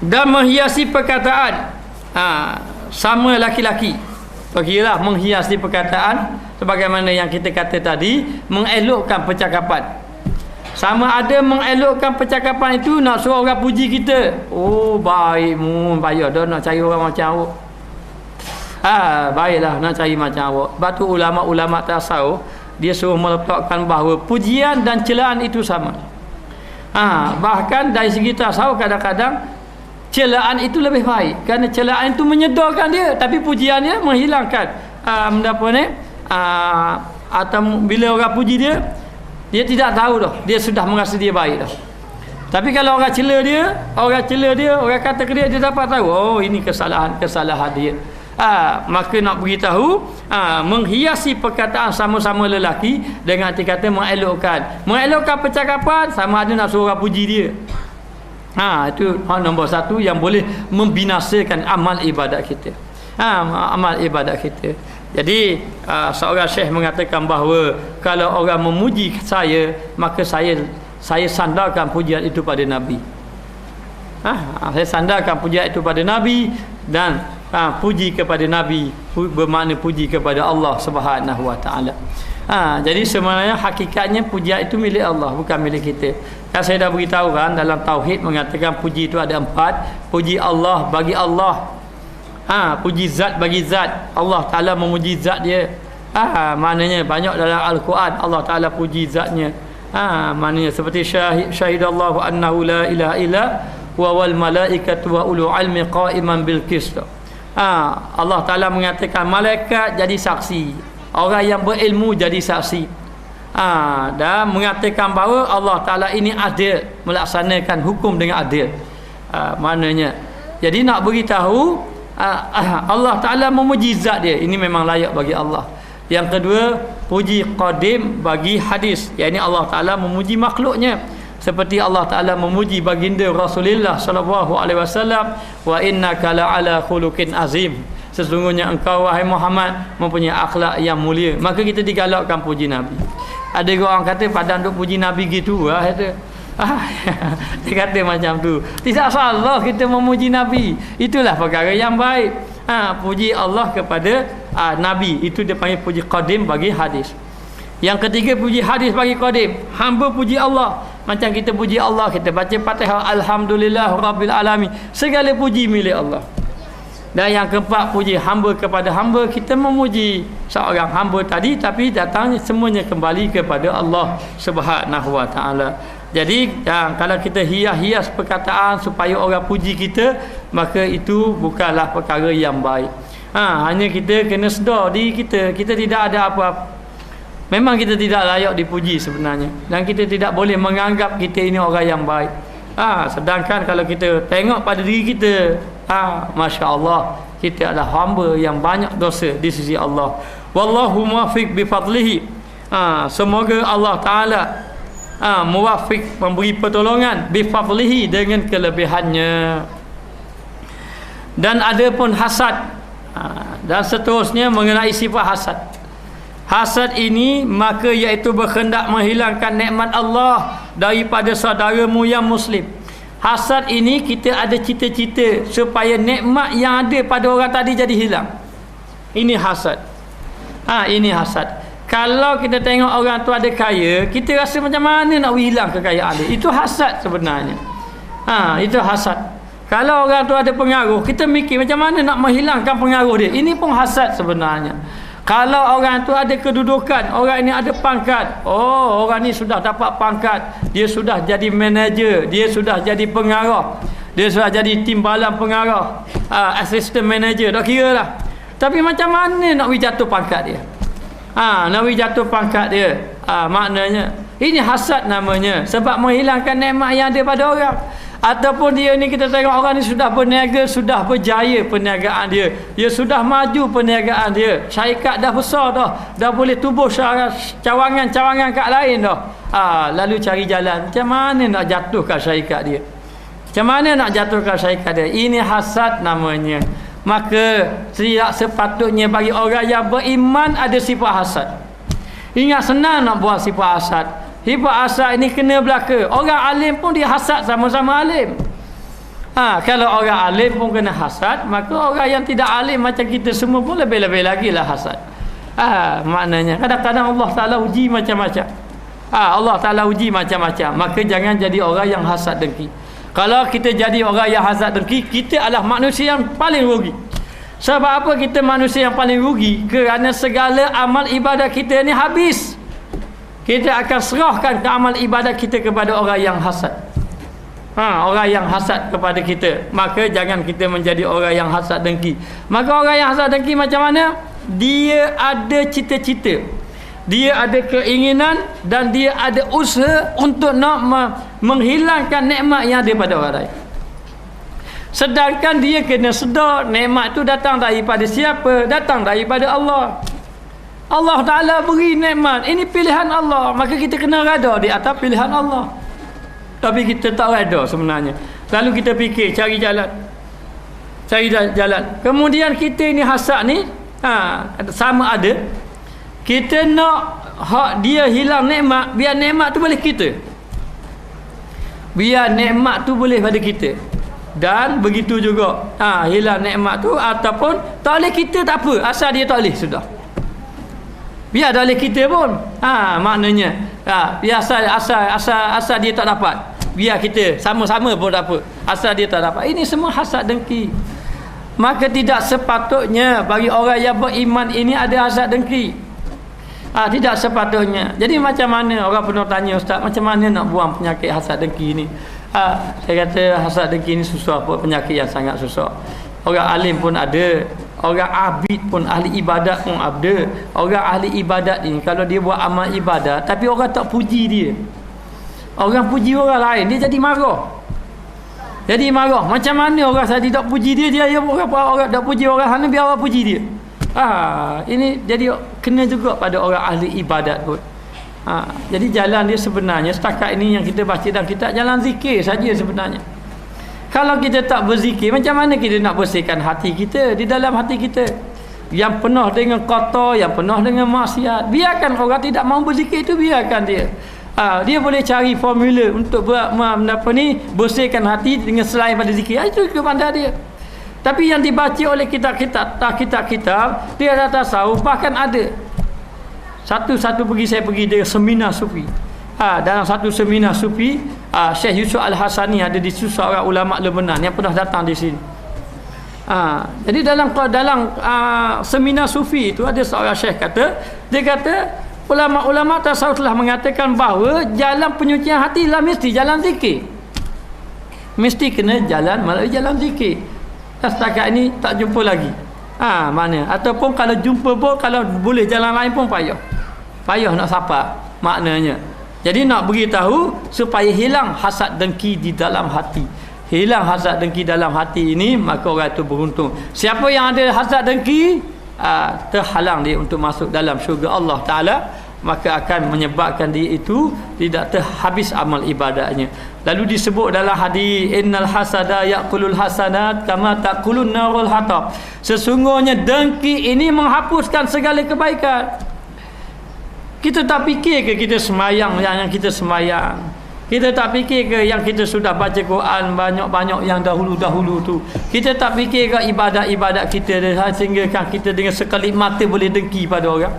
dan menghiasi perkataan, sama laki-laki, pergilah menghiasi perkataan sebagaimana yang kita kata tadi, mengelokkan percakapan. Sama ada mengelokkan percakapan itu nak suruh orang puji kita, baikmu, payah dah nak cari orang macam awak. Baiklah nak cari macam awak. Sebab tu ulama-ulama tasawuf dia suruh meletakkan bahawa pujian dan celaan itu sama. Bahkan dari segi tasawuf kadang-kadang celaan itu lebih baik, kerana celaan itu menyedarkan dia, tapi pujian dia menghilangkan atau bila orang puji dia tidak tahu dah, dia sudah merasa dia baik dah. Tapi kalau orang cela dia, orang kata ke dia dapat tahu, ini kesalahan dia. Maka nak beritahu, menghiasi perkataan sama-sama lelaki dengan arti kata mengelokkan percakapan, sama ada nak suruh orang puji dia. Itu nombor satu yang boleh membinasakan amal ibadat kita. Amal ibadat kita. Jadi seorang syekh mengatakan bahawa kalau orang memuji saya, maka saya sandarkan pujian itu pada Nabi. Saya sandarkan pujian itu pada Nabi, dan puji kepada Nabi bermakna puji kepada Allah Subhanahu Wa Taala. Jadi sebenarnya hakikatnya pujian itu milik Allah, bukan milik kita. Kan saya dah beritahu kan, dalam tauhid mengatakan puji itu ada 4. Puji Allah bagi Allah, puji zat bagi zat. Allah Ta'ala memuji zat dia. Maknanya banyak dalam Al-Quran Allah Ta'ala puji zatnya. Maknanya seperti syahidallahu annahu la ilaha illa wa wal malaikatu wa ulul ilmi qa'iman bil qist. Allah Ta'ala mengatakan malaikat jadi saksi, orang yang berilmu jadi saksi. Dan mengatakan bahawa Allah Ta'ala ini adil, melaksanakan hukum dengan adil. Maknanya jadi nak beritahu Allah Ta'ala memuji zat dia, ini memang layak bagi Allah. Yang kedua, puji qadim bagi hadis, yakni Allah Ta'ala memuji makhluknya, seperti Allah Ta'ala memuji baginda Rasulullah sallallahu alaihi wasallam, wa innaka la'ala khuluqin azim, sesungguhnya engkau wahai Muhammad mempunyai akhlak yang mulia. Maka kita digalakkan puji Nabi. Ada orang kata padan duk puji Nabi gitu kata. Dia kata macam tu. Tidak salah kita memuji Nabi. Itulah perkara yang baik. Puji Allah kepada Nabi, itu dia panggil puji qadim bagi hadis. Yang ketiga, puji hadis bagi qadim. Hamba puji Allah. Macam kita puji Allah, kita baca Fatihah, alhamdulillah rabbil alamin. Segala puji milik Allah. Dan yang keempat, puji hamba kepada hamba. Kita memuji seorang hamba tadi, tapi datang semuanya kembali kepada Allah Subhanahu Wa Taala. Jadi kalau kita hias-hias perkataan supaya orang puji kita, maka itu bukanlah perkara yang baik. Hanya kita kena sedar diri kita tidak ada apa-apa. Memang kita tidak layak dipuji sebenarnya, dan kita tidak boleh menganggap kita ini orang yang baik. Sedangkan kalau kita tengok pada diri kita, Masya Allah, kita adalah hamba yang banyak dosa di sisi Allah. Wallahu muwaffiq bifadlihi. Semoga Allah Ta'ala muwaffiq, memberi pertolongan, bifadlihi, dengan kelebihannya. Dan ada pun hasad, dan seterusnya mengenai sifat hasad. Hasad ini maka iaitu berkendak menghilangkan nikmat Allah daripada saudaramu yang muslim. Hasad ini kita ada cita-cita supaya nikmat yang ada pada orang tadi jadi hilang. Ini hasad. Ini hasad. Kalau kita tengok orang tu ada kaya, kita rasa macam mana nak hilang kekayaan dia. Itu hasad sebenarnya. Itu hasad. Kalau orang tu ada pengaruh, kita mikir macam mana nak menghilangkan pengaruh dia. Ini pun hasad sebenarnya. Kalau orang tu ada kedudukan, orang ini ada pangkat, orang ni sudah dapat pangkat, dia sudah jadi manager, dia sudah jadi pengarah, dia sudah jadi timbalan pengarah, assistant manager, dah kira lah. Tapi macam mana nak jatuh pangkat dia? Nak jatuh pangkat dia. Maknanya ini hasad namanya, sebab menghilangkan nikmat yang ada pada orang. Ataupun dia ni, kita tengok orang ni sudah berniaga, sudah berjaya perniagaan dia, dia sudah maju perniagaan dia, syarikat dah besar dah boleh tubuh cawangan-cawangan kat lain dah. Lalu cari jalan macam mana nak jatuhkan syarikat dia, macam mana nak jatuhkan syarikat dia. Ini hasad namanya. Maka tidak sepatutnya bagi orang yang beriman ada sifat hasad. Ingat, senang nak buat sifat hasad. Sifat hasad ini kena belaka. Orang alim pun dia hasad, sama-sama alim. Kalau orang alim pun kena hasad, maka orang yang tidak alim macam kita semua pun lebih-lebih lagi lah hasad. Maknanya kadang-kadang Allah Ta'ala uji macam-macam. Allah Ta'ala uji macam-macam. Maka jangan jadi orang yang hasad dengki. Kalau kita jadi orang yang hasad dengki, kita adalah manusia yang paling rugi. Sebab apa kita manusia yang paling rugi? Kerana segala amal ibadat kita ni habis. Kita akan serahkan ke amal ibadat kita kepada orang yang hasad. Orang yang hasad kepada kita. Maka jangan kita menjadi orang yang hasad dengki. Maka orang yang hasad dengki macam mana? Dia ada cita-cita, dia ada keinginan, dan dia ada usaha untuk nak menghilangkan nikmat yang ada pada orang lain. Sedangkan dia kena sedar nikmat tu datang daripada siapa? Datang daripada Allah. Allah Ta'ala beri nikmat, ini pilihan Allah. Maka kita kena reda di atas pilihan Allah. Tapi kita tak reda sebenarnya. Lalu kita fikir cari jalan. Kemudian kita ni hasad ni sama ada kita nak hak dia hilang nikmat, biar nikmat tu boleh kita, biar nikmat tu boleh pada kita. Dan begitu juga hilang nikmat tu ataupun tak boleh kita, tak apa, asal dia tak boleh, sudah, biar tak boleh kita pun. Maknanya biar asal dia tak dapat, biar kita sama-sama pun tak apa, asal dia tak dapat. Ini semua hasad dengki. Maka tidak sepatutnya bagi orang yang beriman ini ada hasad dengki. Tidak sepatutnya. Jadi macam mana, orang pernah tanya, Ustaz, macam mana nak buang penyakit hasad dengki ni? Saya kata hasad dengki ni susah apa, penyakit yang sangat susah. Orang alim pun ada, orang abid pun, ahli ibadat pun ada. Orang ahli ibadat ni kalau dia buat amal ibadat tapi orang tak puji dia, orang puji orang lain, dia jadi marah. Macam mana orang tadi tak puji dia, orang tak puji orang sana, biar orang puji dia. Ini jadi kena juga pada orang ahli ibadat pun. Jadi jalan dia sebenarnya setakat ini yang kita baca dalam kitab, jalan zikir saja sebenarnya. Kalau kita tak berzikir, macam mana kita nak bersihkan hati kita? Di dalam hati kita yang penuh dengan kotor, yang penuh dengan maksiat, biarkan orang tidak mahu berzikir itu, biarkan dia. Dia boleh cari formula untuk bersihkan hati dengan selain pada zikir. Itu kepandai dia. Tapi yang dibaca oleh kitab-kitab, dia ada tasawuf, bahkan ada satu pergi saya pergi dia seminar sufi. Dalam satu seminar sufi, Syekh Yusuf Al-Hasani ada di seorang ulama Lebanon yang pernah datang di sini. Jadi dalam seminar sufi itu ada seorang syekh dia kata ulama-ulama tasawuf telah mengatakan bahawa jalan penyucian hati lah mesti jalan zikir. Mesti kena jalan melalui jalan zikir. Setakat ini tak jumpa lagi. Mana? Ataupun kalau jumpa pun, kalau boleh jalan lain pun payah nak sapa, maknanya. Jadi nak beritahu supaya hilang hasad dengki di dalam hati. Hilang hasad dengki dalam hati ini, maka orang itu beruntung. Siapa yang ada hasad dengki, terhalang dia untuk masuk dalam syurga Allah Ta'ala, maka akan menyebabkan dia itu tidak terhabis amal ibadatnya. Lalu disebut dalam hadis, innal hasada yaqulul hasanat kama taqulun narul hatab. Sesungguhnya dengki ini menghapuskan segala kebaikan. Kita tak fikir ke kita semayang yang kita semayang? Kita tak fikir ke yang kita sudah baca Quran banyak-banyak yang dahulu-dahulu tu? Kita tak fikir ke ibadat-ibadat kita sehingga kan kita dengan sekelip mata boleh dengki pada orang?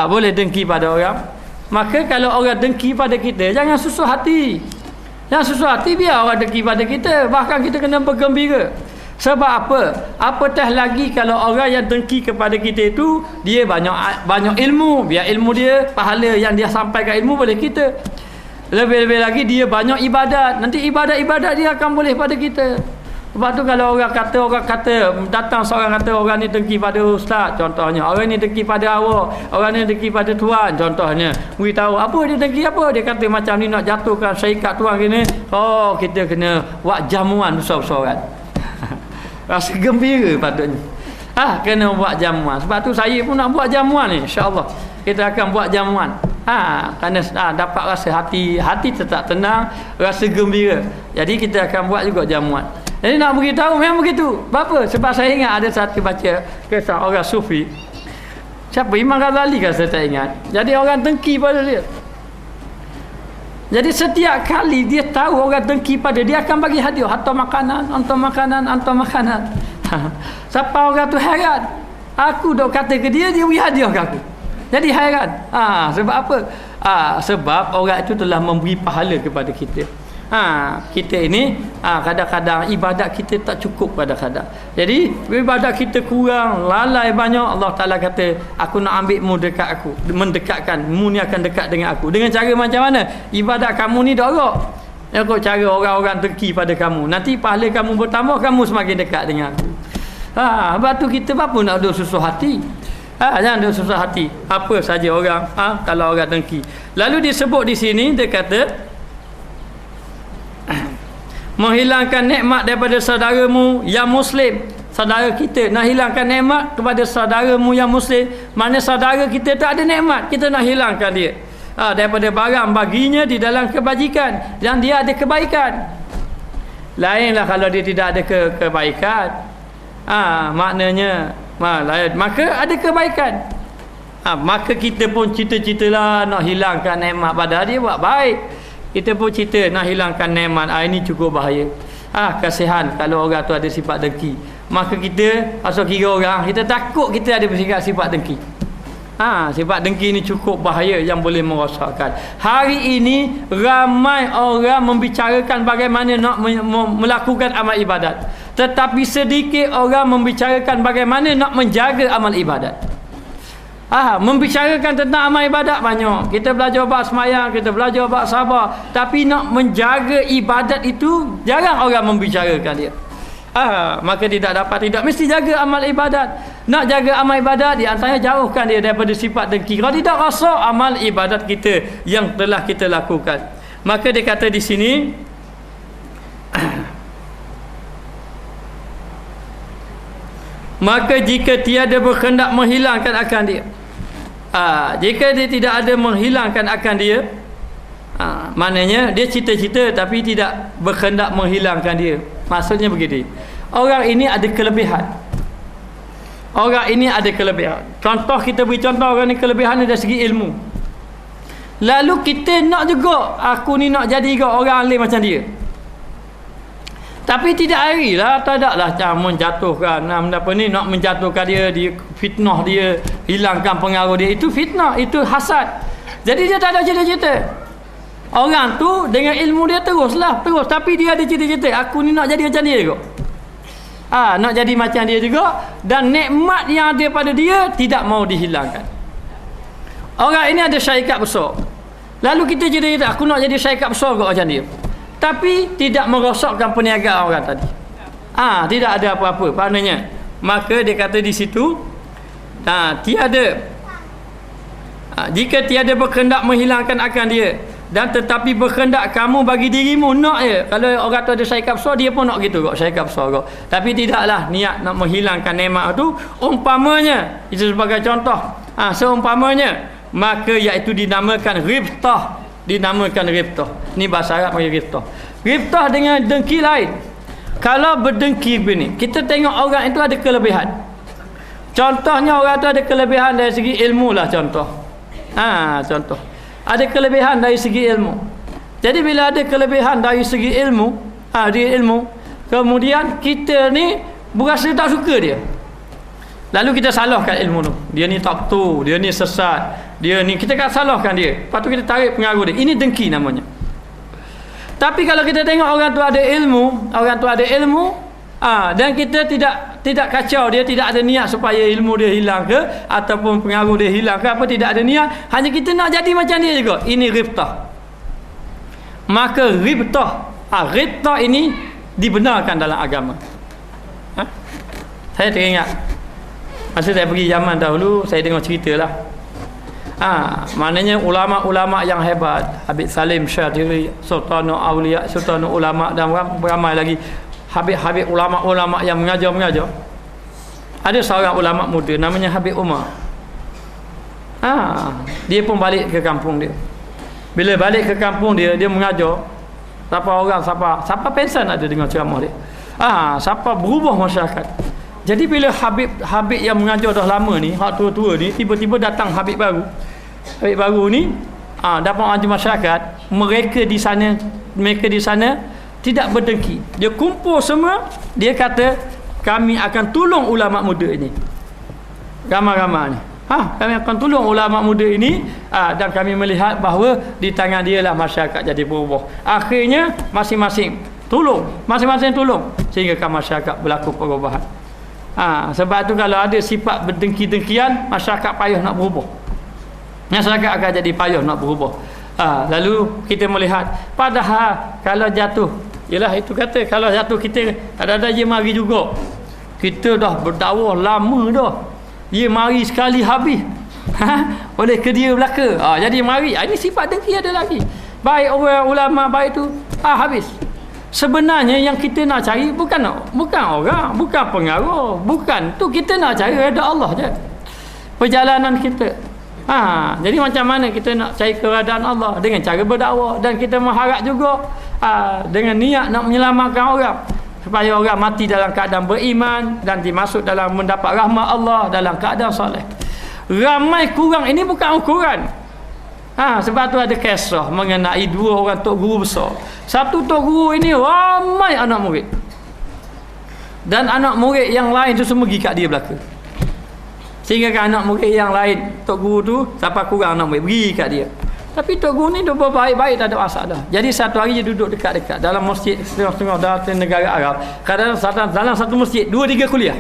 Boleh dengki pada orang. Maka kalau orang dengki pada kita, jangan susah hati. Jangan susah hati, biar orang dengki pada kita. Bahkan kita kena bergembira. Sebab apa? Apatah lagi kalau orang yang dengki kepada kita itu, dia banyak ilmu. Biar ilmu dia, pahala yang dia sampaikan ilmu boleh kita. Lebih-lebih lagi dia banyak ibadat. Nanti ibadat-ibadat dia akan boleh pada kita. Sebab tu kalau orang kata datang seorang kata orang ni dengki pada ustaz contohnya, orang ni dengki pada awak, orang ni dengki pada tuan contohnya, beritahu apa dia dengki apa, dia kata macam ni nak jatuhkan syarikat tuan gini, oh kita kena buat jamuan besar-besaran. Rasa gembira patutnya. Kena buat jamuan. Sebab tu saya pun nak buat jamuan ni, insya-Allah. Kita akan buat jamuan. Kerana dapat rasa hati tetap tenang, rasa gembira. Jadi kita akan buat juga jamuan. Jadi nak beritahu memang begitu. Apa? Sebab saya ingat ada satu baca kisah orang sufi. Siapa? Imam Ghazali kan saya tak ingat. Jadi orang dengki pada dia. Jadi setiap kali dia tahu orang dengki pada dia akan bagi hadiah, hantar makanan. Siapa orang tu heran. Aku dok kata ke dia beri hadiah ke aku. Jadi heran. Sebab apa? Sebab orang itu telah memberi pahala kepada kita. Kita ini kadang-kadang ibadat kita tak cukup kadang-kadang. Jadi ibadat kita kurang, lalai banyak. Allah Taala kata, aku nak ambil mu dekat aku, mendekatkan mu ni akan dekat dengan aku. Dengan cara macam mana? Ibadat kamu ni dorok. Ikut cara orang-orang dengki pada kamu. Nanti pahala kamu bertambah, kamu semakin dekat dengan aku. Sebab tu kita apa nak duduk susah hati. Jangan duduk susah hati. Apa saja orang kalau orang dengki. Lalu disebut di sini dia kata menghilangkan nikmat daripada saudaramu yang muslim. Saudara kita nak hilangkan nikmat kepada saudaramu yang muslim. Mana saudara kita tak ada nikmat, kita nak hilangkan dia daripada barang baginya di dalam kebajikan, dan dia ada kebaikan. Lainlah kalau dia tidak ada kebaikan. Maknanya lain. Maka ada kebaikan. Maka kita pun cita-citalah nak hilangkan nikmat, padahal dia buat baik. Kita pun cerita nak hilangkan nikmat. Ini cukup bahaya. Kasihan kalau orang tu ada sifat dengki. Maka kita asal kira orang, kita takut kita ada sifat dengki. Sifat dengki ni cukup bahaya yang boleh merosakkan. Hari ini ramai orang membicarakan bagaimana nak melakukan amal ibadat, tetapi sedikit orang membicarakan bagaimana nak menjaga amal ibadat. Membicarakan tentang amal ibadat banyak. Kita belajar bab semayang, kita belajar bab sabar, tapi nak menjaga ibadat itu jarang orang membicarakan dia. Maka tidak mesti jaga amal ibadat. Nak jaga amal ibadat, di antaranya jauhkan dia daripada sifat dengki. Kalau tidak rasa amal ibadat kita yang telah kita lakukan. Maka dia kata di sini maka jika tiada berkehendak menghilangkan akan dia, jika dia tidak ada menghilangkan akan dia, maknanya dia cita-cita tapi tidak berkehendak menghilangkan dia. Maksudnya begini, orang ini ada kelebihan. Orang ini ada kelebihan. Contoh, kita beri contoh orang ni kelebihan dari segi ilmu. Lalu kita nak juga, aku ni nak jadi juga orang alim macam dia. Tapi tidak harilah, tak ada lah cara menjatuhkan apa ni, nak menjatuhkan dia fitnah dia, hilangkan pengaruh dia. Itu fitnah, itu hasad. Jadi dia tak ada cita-cita. Orang tu dengan ilmu dia terus, tapi dia ada cita-cita, aku ni nak jadi macam dia juga. Nak jadi macam dia juga, dan nikmat yang ada pada dia tidak mau dihilangkan. Orang ini ada syarikat besar. Lalu kita cita-cita, aku nak jadi syarikat besar juga macam dia. Tapi tidak merosakkan perniagaan orang tadi. Tidak ada apa-apa maknanya. Maka dia kata di situ, tiada, jika tiada berkehendak menghilangkan akan dia, dan tetapi berkehendak kamu bagi dirimu, nak je. Kalau orang tu ada syarikat besar, dia pun nak gitu kok, syarikat besar kok. Tapi tidaklah niat nak menghilangkan nikmat tu. Umpamanya, itu sebagai contoh, seumpamanya, maka iaitu dinamakan ribtah. Dinamakan ribtah. Ni bahasa Arab panggil ribtah. Ribtah dengan dengki lain. Kalau berdengki begini, kita tengok orang itu ada kelebihan. Contohnya orang itu ada kelebihan dari segi ilmu lah, contoh. Contoh. Ada kelebihan dari segi ilmu. Jadi bila ada kelebihan dari segi ilmu, kemudian kita ni berasa tak suka dia. Lalu kita salahkan ilmu tu. Dia ni tak betul, dia ni sesat, dia ni, kita kan salahkan dia. Lepas tu kita tarik pengaruh dia. Ini dengki namanya. Tapi kalau kita tengok orang tu ada ilmu, dan kita tidak kacau dia, tidak ada niat supaya ilmu dia hilang ke ataupun pengaruh dia hilang ke, tidak ada niat, hanya kita nak jadi macam dia juga. Ini ribtah. Maka ribtah ini dibenarkan dalam agama. Saya teringat masa saya pergi Yaman dahulu, saya dengar ceritalah. Maknanya ulama-ulama yang hebat, Habib Salim Syadiri, Sultanul Aulia, Sultanul Ulama, dan ramai lagi Habib-habib ulama-ulama yang mengajar. Ada seorang ulama muda namanya Habib Umar. Dia pun balik ke kampung dia. Bila balik ke kampung dia, dia mengajar. Siapa pensan ada dengan ceramah dia. Siapa berubah masyarakat. Jadi bila Habib yang mengajar dah lama ni, hak tua-tua ni, tiba-tiba datang Habib baru. Habib baru ni dapat mengajar masyarakat. Mereka di sana tidak berdengki. Dia kumpul semua, dia kata kami akan tolong ulama muda ini. Ramai-ramai ni. Kami akan tolong ulama muda ini, dan kami melihat bahawa di tangan dia lah masyarakat jadi berubah. Akhirnya masing-masing tolong sehingga masyarakat berlaku perubahan. Sebab tu kalau ada sifat berdengki-dengkian, masyarakat payah nak berubah. Masyarakat akan jadi payah nak berubah. Lalu kita melihat, padahal kalau jatuh, yelah itu kata, kalau jatuh kita ada dia mari juga. Kita dah berdakwah lama dah, dia mari sekali habis. Oleh ke dia belaka. Jadi mari. Ini sifat dengki ada lagi. Baik orang ulama baik tu habis. Sebenarnya yang kita nak cari bukan orang, bukan pengaruh, bukan tu, kita nak cari redha Allah je. Perjalanan kita. Jadi macam mana kita nak cari keredaan Allah? Dengan cara berdakwah, dan kita mengharap juga dengan niat nak menyelamatkan orang, supaya orang mati dalam keadaan beriman dan dimasuk dalam mendapat rahmat Allah dalam keadaan soleh. Ramai kurang ini bukan ukuran. Sebab tu ada kisah mengenai dua orang tok guru besar. Satu tok guru ini ramai anak murid, dan anak murid yang lain tu semua pergi kat dia belaka. Sehingga kan anak murid yang lain, tok guru tu siapa kurang anak murid pergi kat dia. Tapi tok guru ni dia baik-baik, tak ada masalah. Jadi satu hari dia duduk dekat-dekat dalam masjid setengah-setengah dalam negara Arab. Kadang-kadang dalam satu masjid 2-3 kuliah.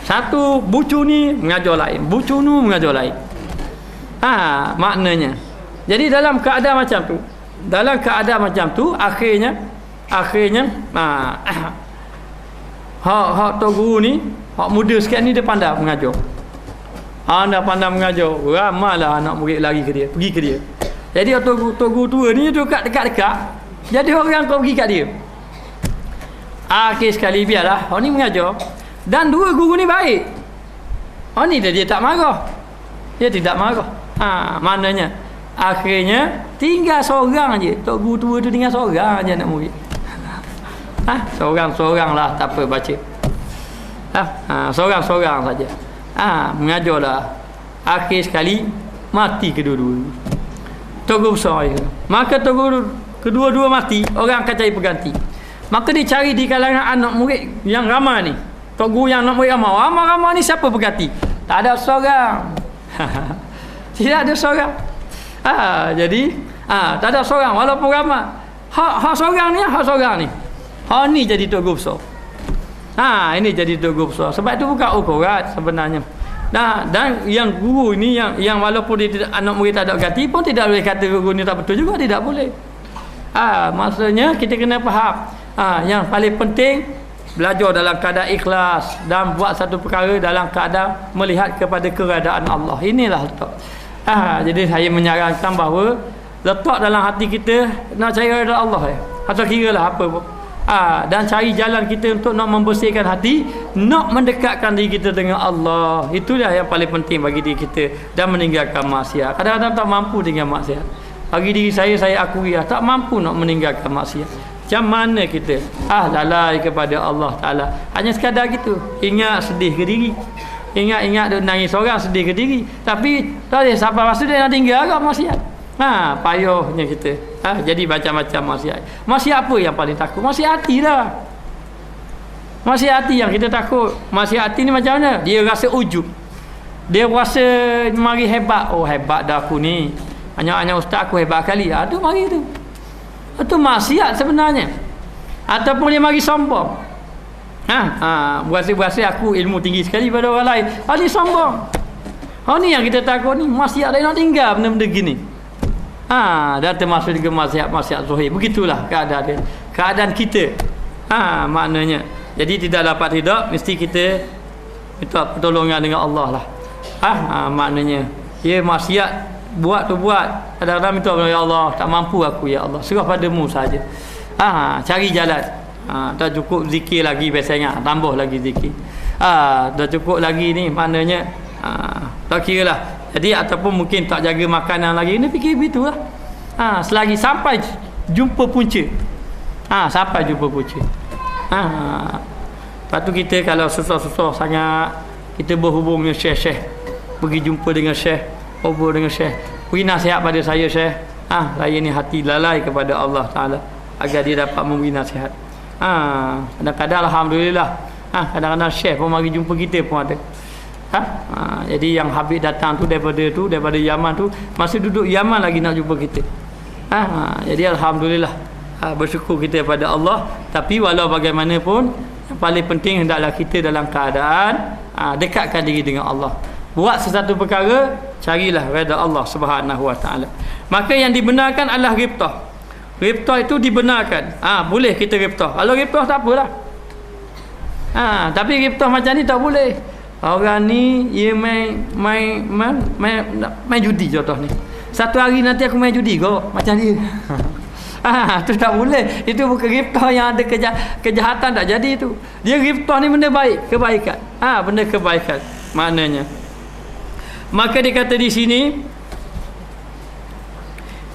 Satu bucu ni mengajar lain, bucu ni mengajar lain. Maknanya. Jadi dalam keadaan macam tu, akhirnya hak tok guru ni, hak muda sikit ni, dia pandai mengajar. Anda pandai mengajar, ramailah anak murid lari ke dia, pergi ke dia. Jadi tok guru tua ni dekat-dekat, jadi orang kau pergi kat dia. Akhir sekali biarlah hak ni mengajar, dan dua guru ni baik. Hak ni dia tak marah. Dia tidak marah. Maknanya akhirnya tinggal seorang je. Tok guru tua tu tinggal seorang je anak murid. Seorang lah, tak apa baca. Seorang saja. Mengajarlah. Akhir sekali mati kedua-dua. Tok guru besar itu. Maka tok guru kedua-dua mati, orang akan cari pengganti. Maka dicari di kalangan anak murid yang ramai ni. Tok guru yang anak murid ramai ni siapa pengganti? Tak ada seorang. Tidak ada seorang. Jadi tak ada seorang walaupun ramai. Hak seorang ni. Hak ni jadi tok guru besar. Ini jadi tok guru besar. Sebab itu bukan ukuran sebenarnya. Dan yang guru ni yang walaupun dia tidak, anak murid tak ada ganti pun tidak boleh kata guru ni tak betul juga, tidak boleh. Maksudnya kita kena faham. Yang paling penting belajar dalam keadaan ikhlas dan buat satu perkara dalam keadaan melihat kepada keredaan Allah. Inilah letak. Jadi saya menyarankan bahawa letak dalam hati kita nak cari redha Allah atau kiralah apa pun. Dan cari jalan kita untuk nak membersihkan hati, nak mendekatkan diri kita dengan Allah. Itulah yang paling penting bagi diri kita, dan meninggalkan maksiat. Kadang-kadang tak mampu dengan maksiat. Bagi diri saya akui tak mampu nak meninggalkan maksiat. Macam mana kita lalai kepada Allah Ta'ala. Hanya sekadar gitu, ingat sedih ke diri, ingat dia nangis orang, sedih ke diri, tapi tak ada sampai masa dia nak tinggal agak maksiat. Payahnya kita. Jadi macam-macam maksiat. Maksiat apa yang paling takut? Maksiat hati lah. Maksiat hati yang kita takut. Maksiat hati ni macam mana? Dia rasa ujub, dia rasa mari hebat. Hebat dah aku ni, hanya ustaz aku hebat kali. Tu mari tu. Itu maksiat sebenarnya. Ataupun dia mari sombong. Berasa aku ilmu tinggi sekali pada orang lain. Ni sombong. Ni yang kita takut ni. Maksiat lain nak tinggal benda-benda gini. Dan termasuk juga maksiat zahir. Begitulah keadaan dia. Keadaan kita. Maknanya. Jadi tidak dapat ridha, mesti kita minta pertolongan dengan Allah lah. Maknanya dia maksiat buat tu buat. Kadang-kadang minta ya Allah, tak mampu aku ya Allah. Serah padamu saja. Cari jalan. Tak cukup zikir lagi biasanya, tambah lagi zikir. Dah cukup lagi ni maknanya tak kira lah. Jadi ataupun mungkin tak jaga makanan lagi, ni fikir begitu lah. Selagi sampai jumpa punca. Sampai jumpa punca. Lepas tu kita kalau susah-susah sangat, kita berhubung dengan syekh-syekh, pergi jumpa dengan syekh, ngobrol dengan syekh, beri nasihat pada saya syekh. Saya ni hati lalai kepada Allah Ta'ala agar dia dapat memberi nasihat. Kadang-kadang alhamdulillah, kadang-kadang syekh pun mari jumpa kita pun ada. Jadi yang Habib datang tu daripada Yaman tu, masih duduk Yaman lagi nak jumpa kita. Jadi alhamdulillah, bersyukur kita pada Allah. Tapi walau bagaimanapun, yang paling penting hendaklah kita dalam keadaan dekatkan diri dengan Allah. Buat sesuatu perkara, carilah redha Allah Subhanahu Wa Taala. Maka yang dibenarkan adalah ghibtah. Ghibtah itu dibenarkan. Boleh kita ghibtah. Kalau ghibtah tak apalah. Tapi ghibtah macam ni tak boleh. Orang ni dia main judi contoh ni. Satu hari nanti aku main judi kau macam dia. Tu tak boleh. Itu bukan ghibtah yang ada kejahatan, tak jadi itu. Dia ghibtah ni benda baik, kebaikan. Benda kebaikan maknanya. Maka dia kata di sini,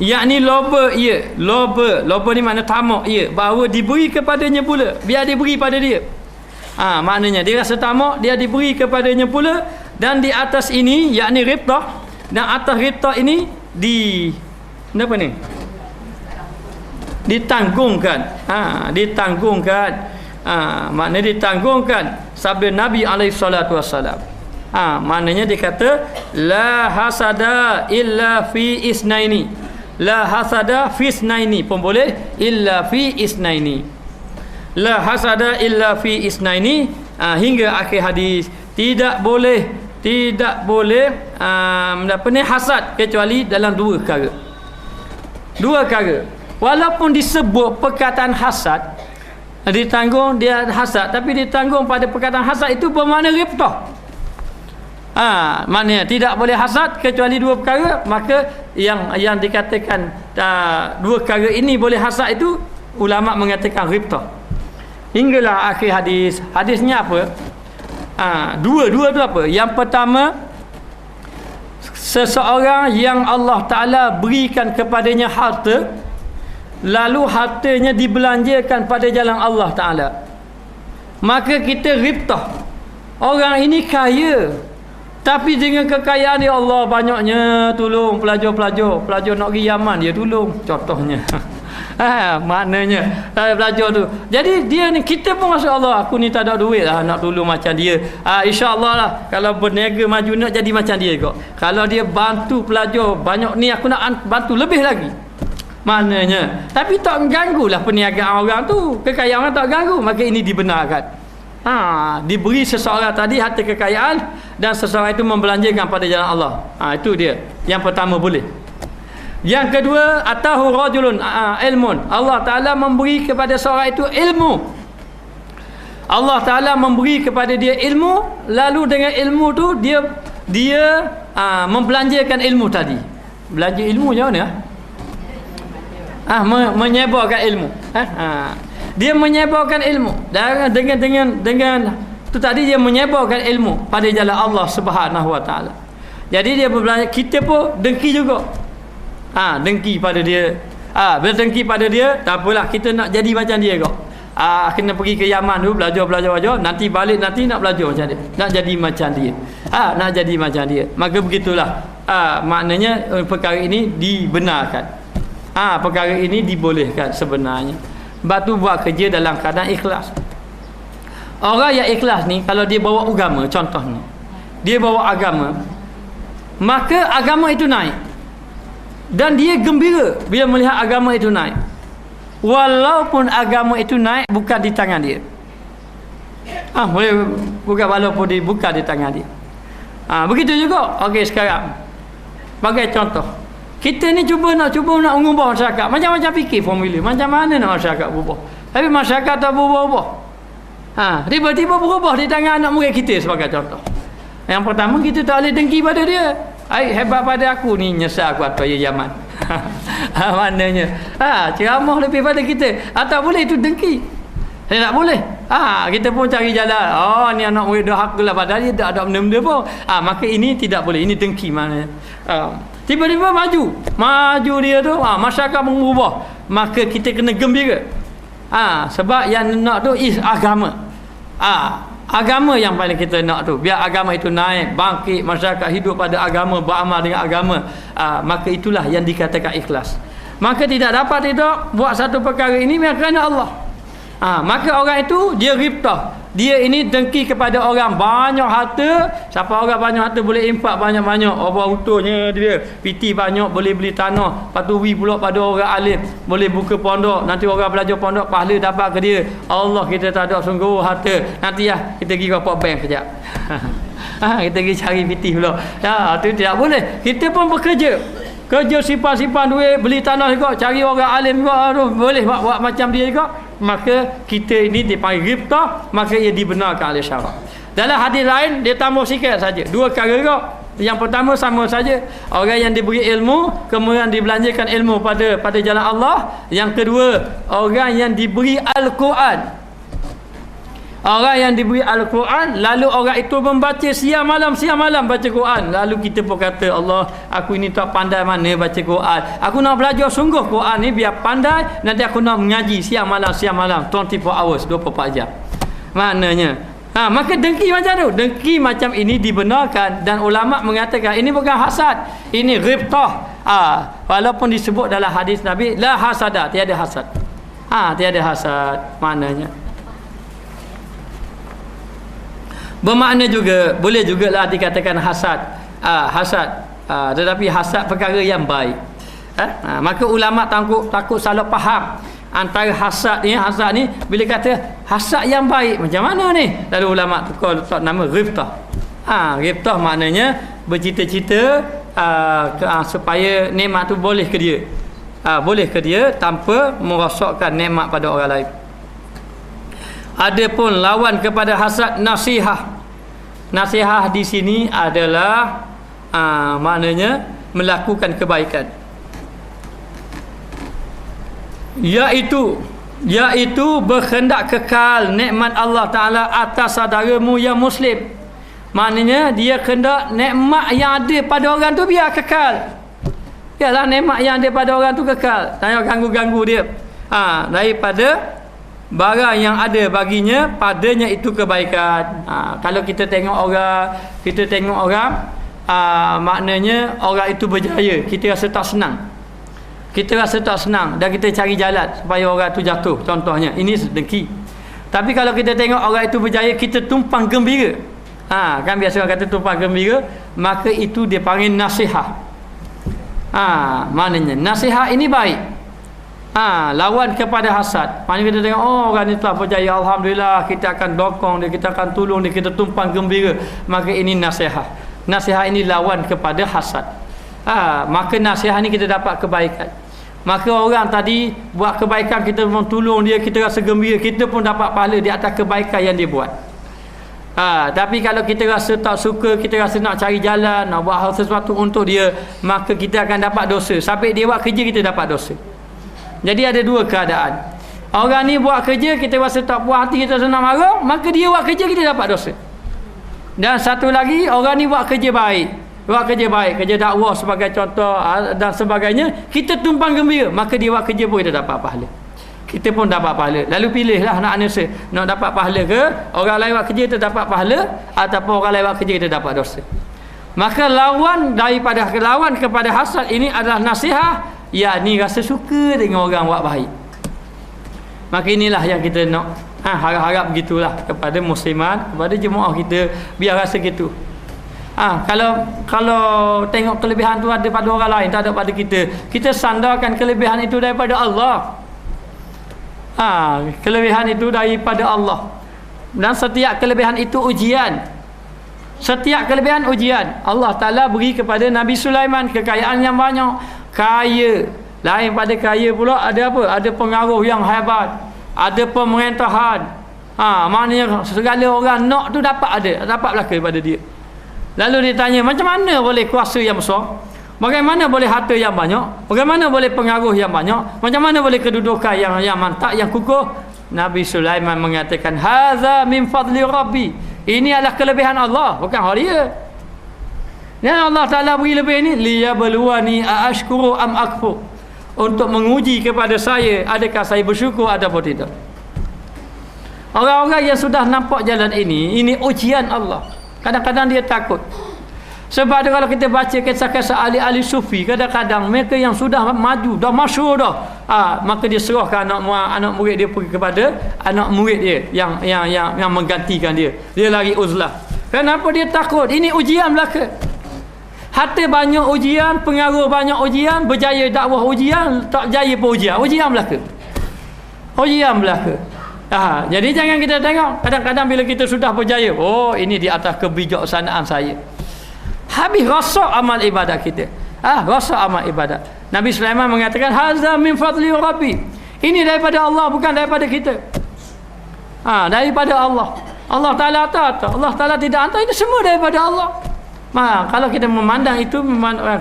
yakni loba ia. Loba ni makna tamak ia, bahawa diberi kepadanya pula, biar diberi pada dia. Maknanya dia rasa tamak, dia diberi kepadanya pula. Dan di atas ini, yakni ghibtah, dan atas ghibtah ini apa ni? Ditanggungkan. Ditanggungkan. Maknanya ditanggungkan sabda Nabi SAW. Maknanya dia kata la hasada illa fi isnaini. La hasada fi isnaini pun boleh, illa fi isnaini. La hasada illa fi isnaini, hingga akhir hadis. Tidak boleh apa ni, hasad kecuali dalam dua perkara. Dua perkara. Walaupun disebut perkataan hasad, ditanggung dia hasad, tapi ditanggung pada perkataan hasad itu bermakna ghibtah. Maknanya tidak boleh hasad kecuali dua perkara. Maka yang dikatakan dua perkara ini boleh hasad itu, ulama mengatakan ghibtah. Hinggalah akhir hadis. Hadisnya apa? Dua tu apa? Yang pertama, seseorang yang Allah Ta'ala berikan kepadanya harta, lalu hartanya dibelanjakan pada jalan Allah Ta'ala, maka kita ghibtah. Orang ini kaya, tapi dengan kekayaan dia, Allah banyaknya tolong pelajar-pelajar nak pergi Yaman dia tolong, contohnya. Maknanya belajar tu. Jadi dia ni, kita pun masuk Allah, aku ni tak ada duit lah nak tolong macam dia. InsyaAllah lah, kalau berniaga maju nak jadi macam dia kok. Kalau dia bantu pelajar banyak ni, aku nak bantu lebih lagi. Maknanya, tapi tak mengganggulah perniagaan orang tu, kekayaan orang tak ganggu. Maka ini dibenarkan. Diberi seseorang tadi harta kekayaan, dan seseorang itu membelanjakan pada jalan Allah. Itu dia. Yang pertama boleh. Yang kedua, atahu rajulun ilmun. Allah Ta'ala memberi kepada seorang itu ilmu. Allah Ta'ala memberi kepada dia ilmu, lalu dengan ilmu tu dia membelanjakan ilmu tadi. Belanja ilmu macam mana? Menyebarkan ilmu. Dia menyebarkan ilmu dengan tu tadi, dia menyebarkan ilmu pada jalan Allah Subhanahu Wa Taala. Jadi dia berbelanja, kita pun dengki juga. Dengki pada dia. Bila dengki pada dia, tak apalah, kita nak jadi macam dia kok. Kena pergi ke Yaman dulu, belajar, nanti balik, nanti nak belajar macam dia, nak jadi macam dia. Nak jadi macam dia. Maka begitulah. Maknanya perkara ini dibenarkan. Perkara ini dibolehkan sebenarnya. Batu buat kerja dalam keadaan ikhlas. Orang yang ikhlas ni, kalau dia bawa agama, contohnya dia bawa agama, maka agama itu naik, dan dia gembira bila melihat agama itu naik, walaupun agama itu naik bukan di tangan dia. Boleh bukan, walaupun bukan di tangan dia. Begitu juga. Okey, sekarang bagai contoh, Kita ni cuba nak mengubah masyarakat. Macam-macam fikir formula. Macam mana nak masyarakat berubah? Tapi masyarakat tak berubah-ubah. Tiba-tiba berubah di tangan anak murid kita sebagai contoh. Yang pertama, kita tak boleh dengki pada dia. Hebat pada aku ni, nyesal aku atau ya zaman. Maknanya ceramah lebih pada kita. Tak boleh itu dengki. Tak boleh. Kita pun cari jalan. Ni anak murid dah hak lah, padahal dia tak ada benda-benda pun. Maka ini tidak boleh. Ini dengki maknanya. Tiba-tiba maju dia tu, masyarakat mengubah, maka kita kena gembira. Sebab yang nak tu is agama. Agama yang paling kita nak tu. Biar agama itu naik, bangkit, masyarakat hidup pada agama, beramal dengan agama. Maka itulah yang dikatakan ikhlas. Maka tidak dapat buat satu perkara ini kerana Allah. Maka orang itu dia ghibtah. Dia ini dengki kepada orang banyak harta. Siapa orang banyak harta boleh infak banyak-banyak. Orang utuhnya dia piti banyak, boleh beli tanah. Patuhi pula pada orang alim, boleh buka pondok. Nanti orang belajar pondok, pahala dapat ke dia. Allah, kita tak ada sungguh harta. Nanti kita pergi rapor bank kejap. Kita pergi cari piti pula. Itu tidak boleh. Kita pun bekerja. Kerja simpan duit, beli tanah juga, cari orang alim juga, boleh buat macam dia juga. Maka kita ini dipanggil ghibtah, maka ia dibenarkan oleh syarak. Dalam hadis lain dia tambah sikit saja, 2 perkara juga. Yang pertama sama saja, orang yang diberi ilmu kemudian dibelanjakan ilmu pada jalan Allah. Yang kedua, orang yang diberi Al-Quran. Orang yang diberi Al-Quran, lalu orang itu membaca siang malam baca Quran. Lalu kita pun kata, Allah, aku ini tak pandai mana baca Quran. Aku nak belajar sungguh Quran ni biar pandai. Nanti aku nak mengaji siang malam 24 hours, 24 jam. Maknanya maka dengki macam tu. Dengki macam ini dibenarkan. Dan ulama mengatakan ini bukan hasad, ini ghibtah. Walaupun disebut dalam hadis Nabi, la hasada, tiada hasad. Tiada hasad. Maknanya bermakna juga, boleh jugalah dikatakan hasad. Tetapi hasad perkara yang baik. Maka ulama takut salah faham antara hasad ni bila kata hasad yang baik macam mana ni. Lalu ulama tukar letak nama ghibtah. Ghibtah maknanya bercita-cita supaya nikmat tu boleh ke dia. Boleh ke dia tanpa merosakkan nikmat pada orang lain. Adapun lawan kepada hasad, nasihat. Nasihat di sini adalah maknanya melakukan kebaikan. Iaitu berkehendak kekal nikmat Allah Taala atas saudaramu yang muslim. Maknanya dia kehendak nikmat yang ada pada orang tu biar kekal. Biarlah nikmat yang ada pada orang tu kekal. Jangan ganggu-ganggu dia. Daripada barang yang ada baginya, padanya itu kebaikan. Kalau kita tengok orang, maknanya orang itu berjaya, kita rasa tak senang. Dan kita cari jalan supaya orang itu jatuh. Contohnya, ini dengki. Tapi kalau kita tengok orang itu berjaya, kita tumpang gembira. Kan biasa orang kata tumpang gembira, maka itu dia panggil nasihat. Maknanya nasihat ini baik. Lawan kepada hasad. Maknanya kita tengok orang ni telah berjaya, alhamdulillah, kita akan dokong dia, kita akan tolong dia, kita tumpang gembira. Maka ini nasihat. Nasihat ini lawan kepada hasad. Maka nasihat ini kita dapat kebaikan. Maka orang tadi buat kebaikan, kita pun tolong dia, kita rasa gembira, kita pun dapat pahala di atas kebaikan yang dia buat. Tapi kalau kita rasa tak suka, kita rasa nak cari jalan, nak buat hal sesuatu untuk dia, maka kita akan dapat dosa. Sampai dia buat kerja, kita dapat dosa. Jadi ada 2 keadaan. Orang ni buat kerja, kita rasa tak puas hati, kita senang marah, maka dia buat kerja, kita dapat dosa. Dan satu lagi, orang ni buat kerja baik, kerja dakwah sebagai contoh dan sebagainya, kita tumpang gembira, maka dia buat kerja pun kita dapat pahala. Kita pun dapat pahala. Lalu pilihlah nak anasa, nak dapat pahala ke orang lain buat kerja kita dapat pahala, ataupun orang lain buat kerja kita dapat dosa. Maka lawan kepada hasad ini adalah nasihat, yakni rasa suka dengan orang buat baik. Maka inilah yang kita nak harap begitulah kepada muslimat, kepada jemaah kita, biar rasa gitu. Kalau tengok kelebihan tu ada pada orang lain, tak ada pada kita, kita sandarkan kelebihan itu daripada Allah. Kelebihan itu daripada Allah. Dan setiap kelebihan itu ujian. Setiap kelebihan ujian. Allah Ta'ala beri kepada Nabi Sulaiman kekayaan yang banyak. kaya. Lain pada kaya pula ada apa? Ada pengaruh yang hebat, ada pemerintahan. Maknanya segala orang nak tu dapat belaka pada dia. Lalu dia tanya, macam mana boleh kuasa yang besar? Bagaimana boleh harta yang banyak? Bagaimana boleh pengaruh yang banyak? Macam mana boleh kedudukan yang mantap, yang kukuh? Nabi Sulaiman mengatakan, hadza min fadli rabbi. Ini adalah kelebihan Allah, bukan hal dia. Dan Allah Ta'ala beri lebih ni, liyabluwani aashkuru am akfur. Untuk menguji kepada saya, adakah saya bersyukur ataupun tidak. Orang-orang yang sudah nampak jalan ini ujian Allah. Kadang-kadang dia takut. Sebab kalau kita baca kisah-kisah ahli-ahli sufi, kadang-kadang mereka yang sudah maju, dah masyhur dah, maka dia serahkan anak murid dia pergi kepada anak murid dia yang menggantikan dia. Dia lari uzlah. Kenapa dia takut? Ini ujian belaka. Harta banyak ujian, pengaruh banyak ujian, berjaya dakwah ujian, tak berjaya pun ujian. Ujian belaka. Ujian belaka. Jadi jangan kita tengok kadang-kadang bila kita sudah berjaya, oh ini di atas kebijaksanaan saya. Habis rosak amal ibadat kita. Rosak amal ibadat. Nabi Sulaiman mengatakan, hadza min fadli rabbi. Ini daripada Allah, bukan daripada kita. Daripada Allah. Allah Ta'ala tak. Allah Ta'ala tidak hantar. Ini semua daripada Allah. Kalau kita memandang itu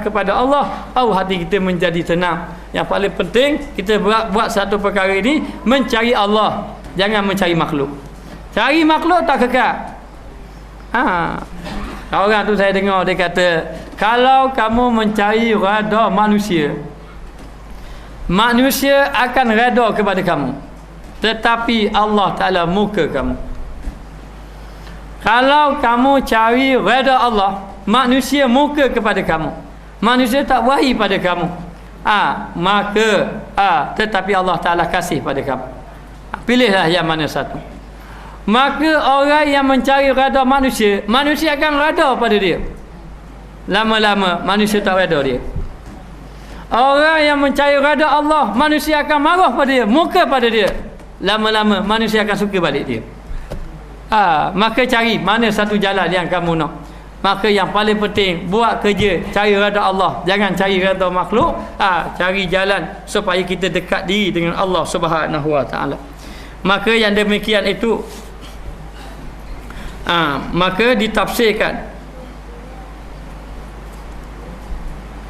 kepada Allah, hati kita menjadi tenang. Yang paling penting kita buat satu perkara ini, mencari Allah, jangan mencari makhluk. Cari makhluk tak kekal. Orang tu saya dengar dia kata, kalau kamu mencari redha manusia, manusia akan redha kepada kamu, tetapi Allah Ta'ala muka kamu. Kalau kamu cari redha Allah, manusia muka kepada kamu, manusia tak wahi pada kamu, maka tetapi Allah Ta'ala kasih pada kamu. Pilihlah yang mana satu. Maka orang yang mencari redha manusia, manusia akan redha pada dia. Lama-lama manusia tak redha dia. Orang yang mencari redha Allah, manusia akan marah pada dia, muka pada dia. Lama-lama manusia akan suka balik dia. Maka cari mana satu jalan yang kamu nak. Maka yang paling penting, buat kerja cari redha Allah, jangan cari redha makhluk. Cari jalan supaya kita dekat diri dengan Allah Subhanahu Wa Taala. Maka yang demikian itu maka ditafsirkan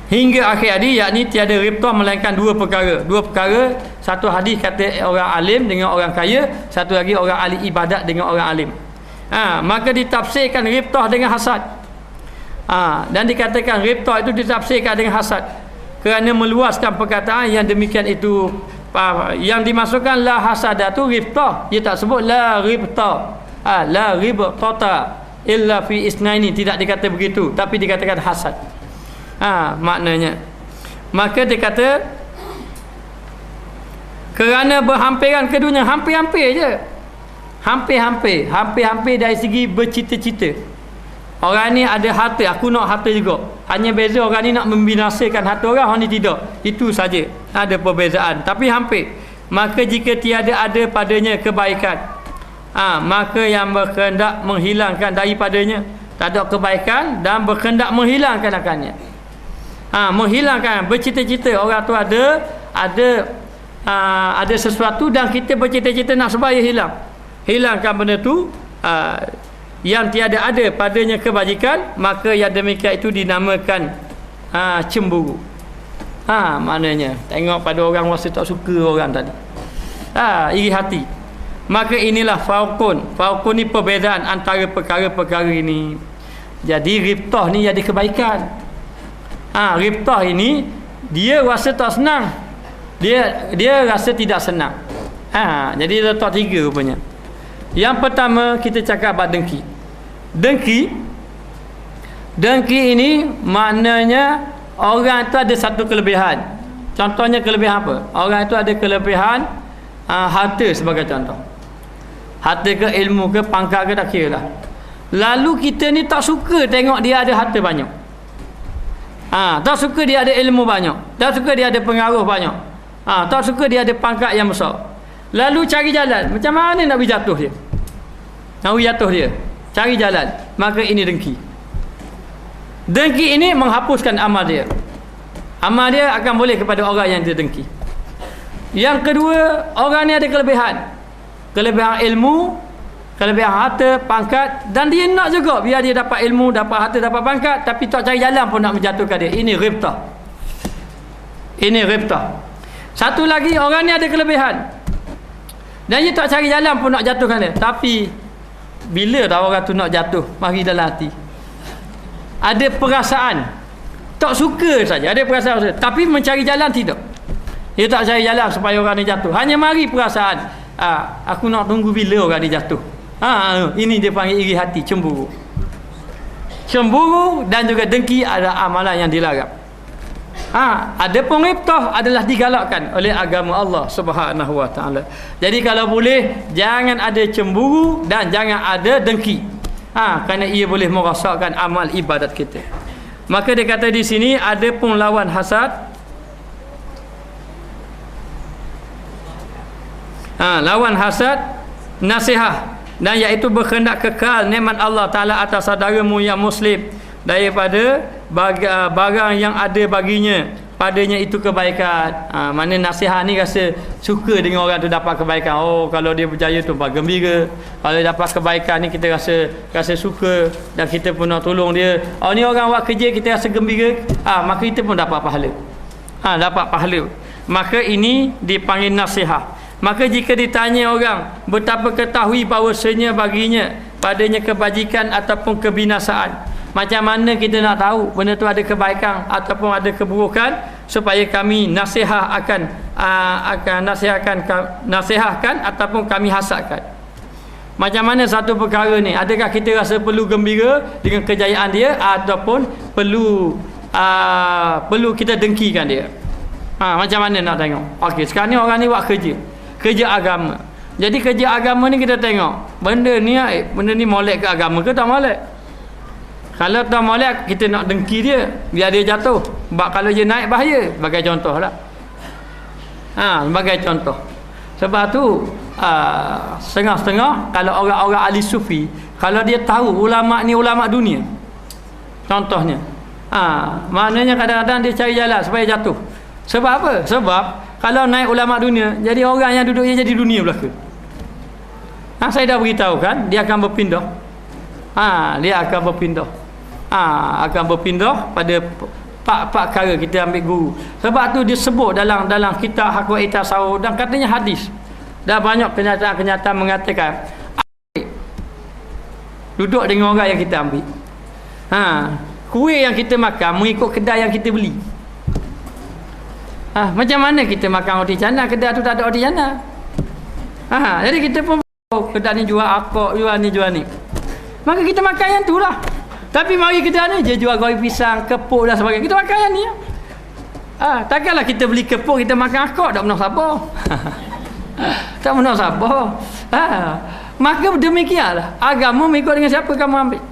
hingga akhir hadis, yakni tiada ribtah melainkan dua perkara. Satu hadis kata orang alim dengan orang kaya, satu lagi orang ahli ibadat dengan orang alim. Maka ditafsirkan ribtah dengan hasad. Dan dikatakan ribtah itu ditafsirkan dengan hasad kerana meluaskan perkataan yang demikian itu. Yang dimasukkan la hasadatu ribtah, dia tak sebut la ribtah. La ribtata illa fi isnaini, tidak dikata begitu, tapi dikatakan hasad. Maknanya, maka dia kata kerana berhampiran keduanya, hampir-hampir je, hampir-hampir dari segi bercita-cita. Orang ni ada harta, aku nak harta juga. Hanya beza orang ni nak membinasakan harta orang, orang ni tidak. Itu saja, ada perbezaan, tapi hampir. Maka jika tiada ada padanya kebaikan, maka yang berkehendak menghilangkan daripadanya, tak ada kebaikan dan berkehendak menghilangkan akannya. Menghilangkan, bercita-cita orang tu ada sesuatu dan kita bercita-cita nak supaya hilangkan benda tu, yang tiada ada padanya kebajikan, maka yang demikian itu dinamakan cemburu. Maknanya tengok pada orang rasa tak suka orang tadi, iri hati. Maka inilah faukun ni perbezaan antara perkara-perkara ini. Jadi ribtah ni jadi kebaikan. Ribtah ini dia rasa tak senang, dia rasa tidak senang. Jadi letak tiga rupanya. Yang pertama kita cakap about dengki. Dengki ini maknanya orang itu ada satu kelebihan. Contohnya kelebihan apa? Orang itu ada kelebihan harta sebagai contoh. Harta ke ilmu ke pangkat ke tak kira lah. Lalu kita ni tak suka tengok dia ada harta banyak. Tak suka dia ada ilmu banyak, tak suka dia ada pengaruh banyak, tak suka dia ada pangkat yang besar. Lalu cari jalan, macam mana nak berjatuh dia, nak berjatuh dia, cari jalan. Maka ini dengki. Dengki ini menghapuskan amal dia. Amal dia akan boleh kepada orang yang dia dengki. Yang kedua, orang ni ada kelebihan. Kelebihan ilmu, kelebihan harta, pangkat, dan dia nak juga biar dia dapat ilmu, dapat harta, dapat pangkat, tapi tak cari jalan pun nak menjatuhkan dia. Ini ghibtah. Ini ghibtah. Satu lagi, orang ni ada kelebihan dan dia tak cari jalan pun nak jatuhkan dia. Tapi bila dah orang tu nak jatuh, mari dalam hati ada perasaan tak suka saja, ada perasaan saja, tapi mencari jalan tidak. Dia tak cari jalan supaya orang ni jatuh, hanya mari perasaan, aku nak tunggu bila orang ni jatuh. Ini dia panggil iri hati, cemburu. Cemburu dan juga dengki adalah amalan yang dilarang. Adapun ghibtah adalah digalakkan oleh agama Allah Subhanahu wa taala. Jadi kalau boleh jangan ada cemburu dan jangan ada dengki. Kerana ia boleh merosakkan amal ibadat kita. Maka dia kata di sini adapun lawan hasad. Lawan hasad nasihat, dan iaitu berkehendak kekal nikmat Allah Taala atas saudaramu yang muslim daripada barang yang ada baginya padanya itu kebaikan. Mana nasihat ni rasa suka dengan orang tu dapat kebaikan. Kalau dia berjaya tu gembira. Kalau dia dapat kebaikan ni kita rasa suka dan kita pun nak tolong dia. Ni orang buat kerja kita rasa gembira, maka kita pun dapat pahala. Dapat pahala. Maka ini dipanggil nasihat. Maka jika ditanya orang betapa ketahui bahawasanya baginya padanya kebajikan ataupun kebinasaan, macam mana kita nak tahu benda tu ada kebaikan ataupun ada keburukan, supaya kami nasihatkan ataupun kami hasadkan. Macam mana satu perkara ni, adakah kita rasa perlu gembira dengan kejayaan dia ataupun perlu kita dengkikan dia? Macam mana nak tengok? Okey, sekarang ni orang ni buat kerja agama. Jadi kerja agama ni kita tengok benda ni molek ke agama ke tak molek. Kalau tak molek, kita nak dengki dia biar dia jatuh. Sebab kalau dia naik bahaya. Sebagai contoh lah. Sebagai contoh. Sebab tu setengah-setengah kalau orang-orang ahli sufi, kalau dia tahu ulama ni ulama dunia, contohnya, maknanya kadang-kadang dia cari jalan supaya jatuh. Sebab apa? Sebab kalau naik ulama dunia, jadi orang yang duduk dia jadi dunia belaka. Saya dah beritahu kan, dia akan berpindah. Dia akan berpindah. Akan berpindah pada pak perkara kita ambil guru. Sebab tu disebut dalam kitab Haqqul Tasawuf dan katanya hadis. Dah banyak kenyataan mengatakan duduk dengan orang yang kita ambil. Kuih yang kita makan mengikut kedai yang kita beli. Macam mana kita makan roti canai, kedai tu tak ada roti canai. Jadi kita pun kedai ni jual akok, jual ni. Maka kita makan yang tu lah. Tapi mari kita ni dia jual goreng pisang, kepuk dan sebagainya. Kita makan yang ni. Takkanlah kita beli kepuk kita makan akok, tak pernah sabar. Tak pernah sabar. Maka demikianlah agama mengikut dengan siapa kamu ambil.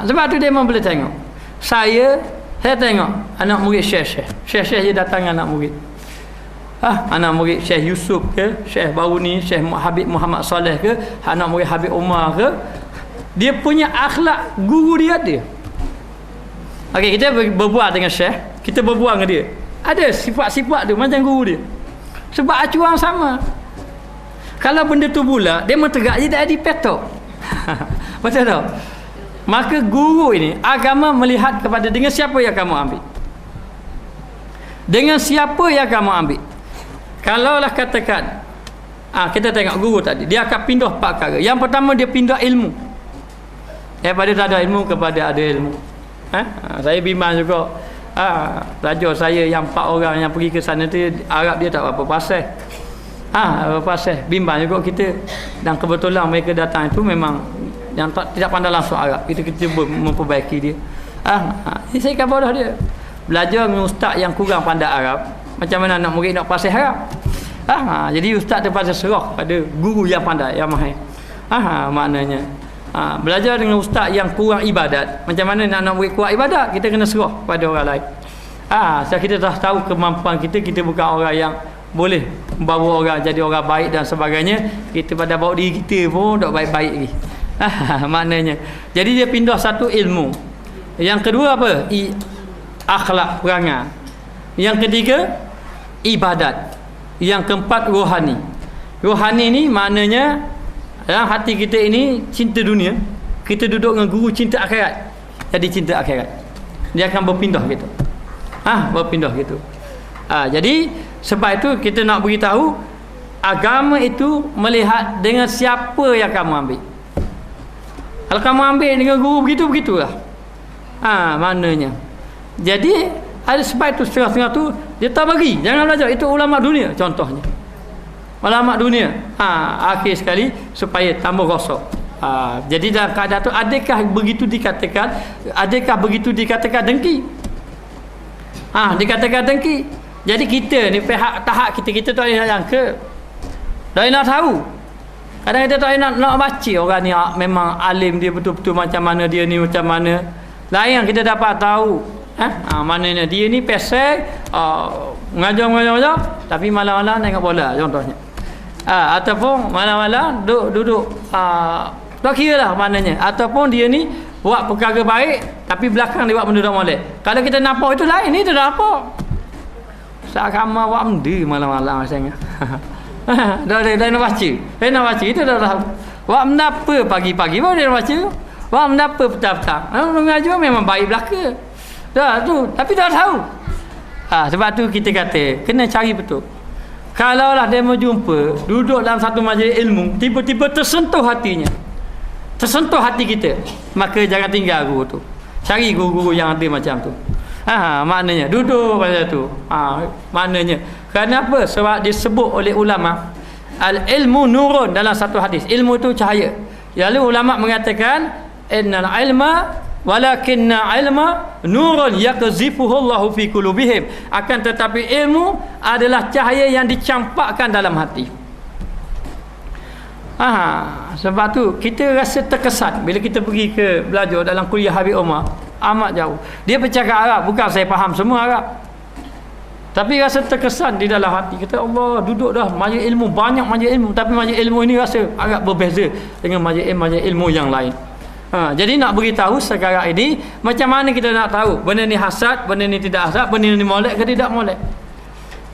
Sebab tu dia memang boleh tengok. Saya tengok anak murid Syekh dia datang anak murid. Anak murid Syekh Yusuf ke, Syekh baru ni Syekh Habib Muhammad Saleh ke, anak murid Habib Umar ke, dia punya akhlak guru dia ada. Okey, kita berbual dengan Syekh, kita berbual dengan dia. Ada sifat-sifat tu macam guru dia. Sebab acuan sama. Kalau benda tu pula dia mentegak je tak ada petok. Betul tak? Maka guru ini agama melihat kepada dengan siapa yang kamu ambil. Dengan siapa yang kamu ambil. Kalaulah katakan kita tengok guru tadi, dia akan pindah 4 perkara. Yang pertama dia pindah ilmu. Daripada tak ada ilmu kepada ada ilmu. Saya bimbang juga. Pelajar saya yang 4 orang yang pergi ke sana tu, Arab dia tak apa pasal. Pasal bimbang juga kita. Dan kebetulan mereka datang itu memang yang tidak pandai langsung Arab. Kita cuba memperbaiki dia. Ini saya khabar dah dia. Belajar dengan ustaz yang kurang pandai Arab, macam mana anak murid nak pasal Arab. Jadi ustaz terpaksa serah pada guru yang pandai, yang mahir. Maknanya belajar dengan ustaz yang kurang ibadat, macam mana nak murid kuat ibadat, kita kena serah pada orang lain. Sebab kita dah tahu kemampuan kita bukan orang yang boleh membawa orang jadi orang baik dan sebagainya. Kita pada bawa diri kita pun tak baik-baik lagi. Maknanya jadi dia pindah satu ilmu. Yang kedua apa? akhlak perangai. Yang ketiga, ibadat. Yang keempat, rohani. Rohani ni maknanya dalam hati kita ini cinta dunia. Kita duduk dengan guru cinta akhirat. Jadi cinta akhirat. Dia akan berpindah gitu. Berpindah gitu. Jadi sebab itu kita nak beritahu agama itu melihat dengan siapa yang kamu ambil. Kalau kamu ambil dengan guru begitulah. Maknanya. Jadi ada sebab itu setengah-setengah tu dia tak bagi, jangan belajar. Itu ulama dunia contohnya. Ulama dunia. Akhir sekali supaya tambah rosak. Jadi dalam keadaan tu adakah begitu dikatakan dengki? Dikatakan dengki. Jadi kita ni pihak tahap kita tak boleh nak jangka. Tak boleh nak tahu. Kadang kita tak boleh nak baca orang ni memang alim dia betul-betul macam mana dia ni macam mana. Lain yang kita dapat tahu. Maknanya dia ni pesek mengajar tapi malam-malam tengok bola contohnya. Ataupun malam-malam duduk tak kira lah maknanya. Ataupun dia ni buat perkara baik tapi belakang dia buat benda tak molek. Kalau kita nampak itu lain, ni tu dah nampak. Sama buat benda malam-malam rasanya. Dah nak baca. Nak baca itu dah tahu. Buat benda apa pagi-pagi baru dia nak baca. Buat benda apa petang-petang. Mengajar memang baik belaka. Dah tu, tapi dah tahu. Sebab tu kita kata kena cari betul. Kalaulah dia mau jumpa duduk dalam satu majlis ilmu, tiba-tiba tersentuh hatinya, tersentuh hati kita, maka jangan tinggal guru tu. Cari guru-guru yang ada macam tu. Maknanya duduk macam tu. Maknanya kenapa? Sebab disebut oleh ulama al-ilmu nurun dalam satu hadis. Ilmu itu cahaya. Lalu ulama mengatakan innal ilma walakinna ilma nurun yakzifuhu Allahu fi qulubihim. Akan tetapi ilmu adalah cahaya yang dicampakkan dalam hati. Sebab tu kita rasa terkesan bila kita pergi ke belajar dalam kuliah Habib Omar, amat jauh. Dia bercakap Arab, bukan saya faham semua Arab. Tapi rasa terkesan di dalam hati. Kita Allah duduk dah majlis ilmu, banyak majlis ilmu, tapi majlis ilmu ini rasa agak berbeza dengan majlis ilmu yang lain. Jadi nak beritahu sekarang ini macam mana kita nak tahu benda ni hasad, benda ni tidak hasad, benda ni molek ke tidak molek.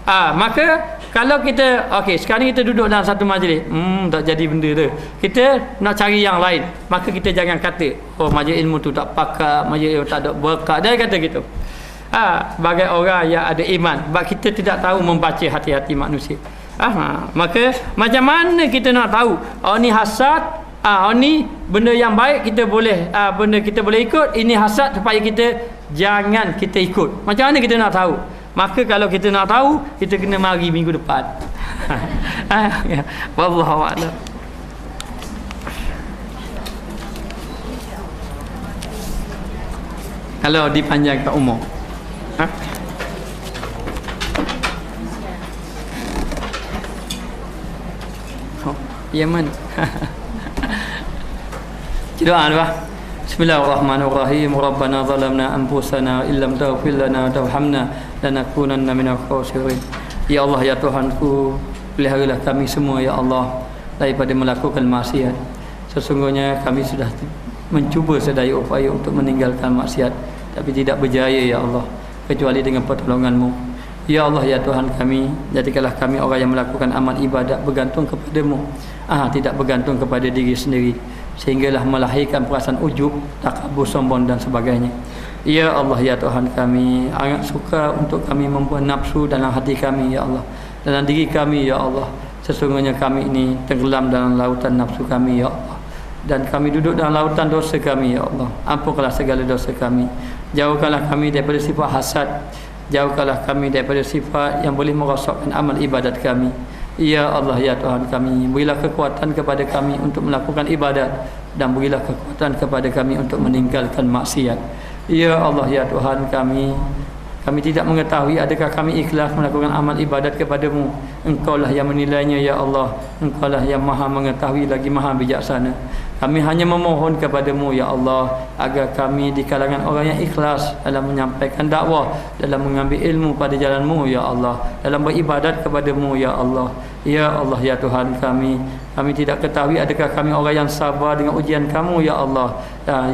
Maka kalau kita sekarang kita duduk dalam satu majlis, tak jadi benda tu. Kita nak cari yang lain, maka kita jangan kata majlis ilmu tu tak pakar, majlis ilmu tak ada berkat. Dia kata gitu. Sebagai orang yang ada iman, sebab kita tidak tahu membaca hati-hati manusia. Maka macam mana kita nak tahu ni hasad, ni benda yang baik kita boleh benda kita boleh ikut, ini hasad supaya kita jangan kita ikut. Macam mana kita nak tahu? Maka kalau kita nak tahu, kita kena mari minggu depan. Wallahu a'lam. Kalau dipanjangkan umur. Yaman. Doa doa. Bismillahirrahmanirrahim. Rabbana zalamna anfusana illam taghfir lana wa tarhamna lanakunanna minal khasirin. Ya Allah ya Tuhanku, peliharalah kami semua ya Allah daripada melakukan maksiat. Sesungguhnya kami sudah mencuba sedaya upaya untuk meninggalkan maksiat, tapi tidak berjaya ya Allah, kecuali dengan pertolongan-Mu. Ya Allah ya Tuhan kami, jadikanlah kami orang yang melakukan amal ibadat bergantung kepadamu, tidak bergantung kepada diri sendiri, sehinggalah melahirkan perasaan ujub, takabur, sombong dan sebagainya. Ya Allah ya Tuhan kami, sangat suka untuk kami membuat nafsu dalam hati kami ya Allah, dalam diri kami ya Allah. Sesungguhnya kami ini tenggelam dalam lautan nafsu kami ya Allah, dan kami duduk dalam lautan dosa kami ya Allah. Ampunkanlah segala dosa kami, jauhkanlah kami daripada sifat hasad, jauhkanlah kami daripada sifat yang boleh merosakkan amal ibadat kami. Ya Allah ya Tuhan kami, berilah kekuatan kepada kami untuk melakukan ibadat, dan berilah kekuatan kepada kami untuk meninggalkan maksiat. Ya Allah ya Tuhan kami tidak mengetahui adakah kami ikhlas melakukan amal ibadat kepadamu. Engkaulah yang menilainya ya Allah, Engkaulah yang maha mengetahui lagi maha bijaksana. Kami hanya memohon kepadamu ya Allah, agar kami di kalangan orang yang ikhlas dalam menyampaikan dakwah, dalam mengambil ilmu pada jalanmu ya Allah, dalam beribadat kepadamu ya Allah. Ya Allah ya Tuhan kami, kami tidak ketahui adakah kami orang yang sabar dengan ujian kamu ya Allah.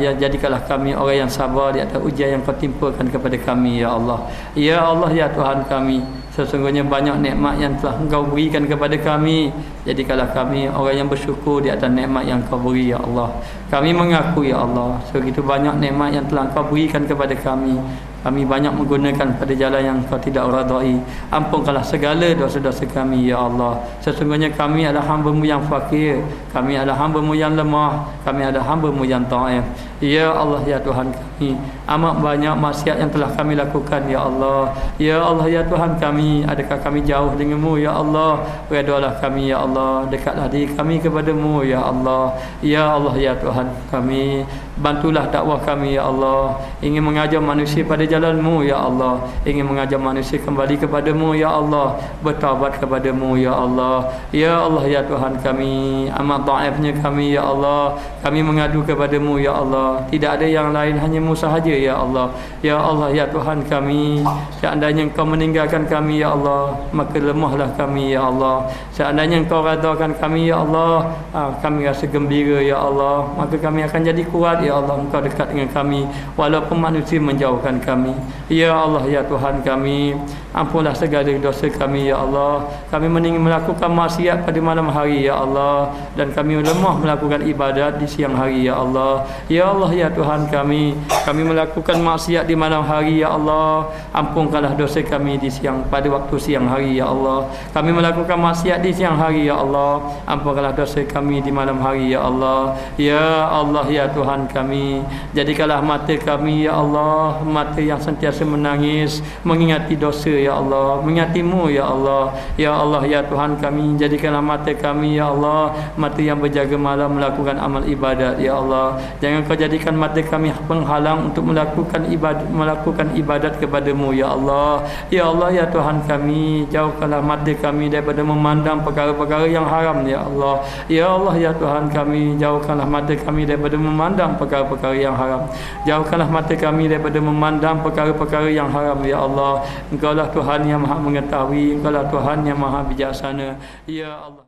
Ya, jadikanlah kami orang yang sabar di atas ujian yang kau timpakan kepada kami ya Allah. Ya Allah ya Tuhan kami, sesungguhnya banyak nikmat yang telah Engkau berikan kepada kami. Jadikanlah kami orang yang bersyukur di atas nikmat yang Kau beri ya Allah. Kami mengaku ya Allah, segitu banyak nikmat yang telah Engkau berikan kepada kami. Kami banyak menggunakan pada jalan yang Kau tidak radai. Ampunkanlah segala dosa-dosa kami ya Allah. Sesungguhnya kami adalah hamba-Mu yang fakir, kami adalah hamba-Mu yang lemah, kami adalah hamba-Mu yang taat. Ya Allah ya Tuhan kami, amat banyak maksiat yang telah kami lakukan ya Allah. Ya Allah ya Tuhan kami, adakah kami jauh dengan-Mu ya Allah? Redalah kami ya Allah, dekatlah diri kami kepada-Mu ya Allah. Ya Allah ya Tuhan kami, bantulah dakwah kami ya Allah. Ingin mengajar manusia pada jalan-Mu ya Allah, ingin mengajar manusia kembali kepada-Mu ya Allah, bertaubat kepada-Mu ya Allah. Ya Allah ya Tuhan kami, amat dhaifnya kami ya Allah. Kami mengadu kepada-Mu ya Allah, tidak ada yang lain, hanya-Mu sahaja ya Allah. Ya Allah ya Tuhan kami, seandainya Engkau meninggalkan kami ya Allah, maka lemahlah kami ya Allah. Seandainya Engkau redakan kami ya Allah, kami rasa gembira ya Allah, maka kami akan jadi kuat ya Allah. Engkau dekat dengan kami walaupun manusia menjauhkan kami. Ya Allah ya Tuhan kami, ampunlah segala dosa kami ya Allah. Kami melakukan maksiat pada malam hari ya Allah, dan kami lemah melakukan ibadat di siang hari ya Allah. Ya Allah ya Tuhan kami melakukan maksiat di malam hari ya Allah. Ampunkanlah dosa kami di siang, pada waktu siang hari ya Allah. Kami melakukan maksiat di siang hari ya Allah. Ampunkanlah dosa kami di malam hari ya Allah. Ya Allah ya Tuhan kami, jadikanlah mata kami ya Allah mata yang sentiasa menangis mengingati dosa ya Allah, mengingati-Mu ya Allah. Ya Allah ya Tuhan kami, jadikanlah mata kami ya Allah mata yang berjaga malam melakukan amal ibadat ya Allah. Jangan Kau jadikan mata kami penghalang untuk melakukan ibadat kepada-Mu ya Allah. Ya Allah ya Tuhan kami, jauhkanlah mata kami daripada memandang perkara-perkara yang haram ya Allah. Ya Allah ya Tuhan kami, jauhkanlah mata kami daripada memandang perkara-perkara yang haram. Jauhkanlah mata kami daripada memandang perkara-perkara yang haram ya Allah. Engkau lah Tuhan yang Maha mengetahui, Engkau lah Tuhan yang Maha bijaksana. Ya Allah.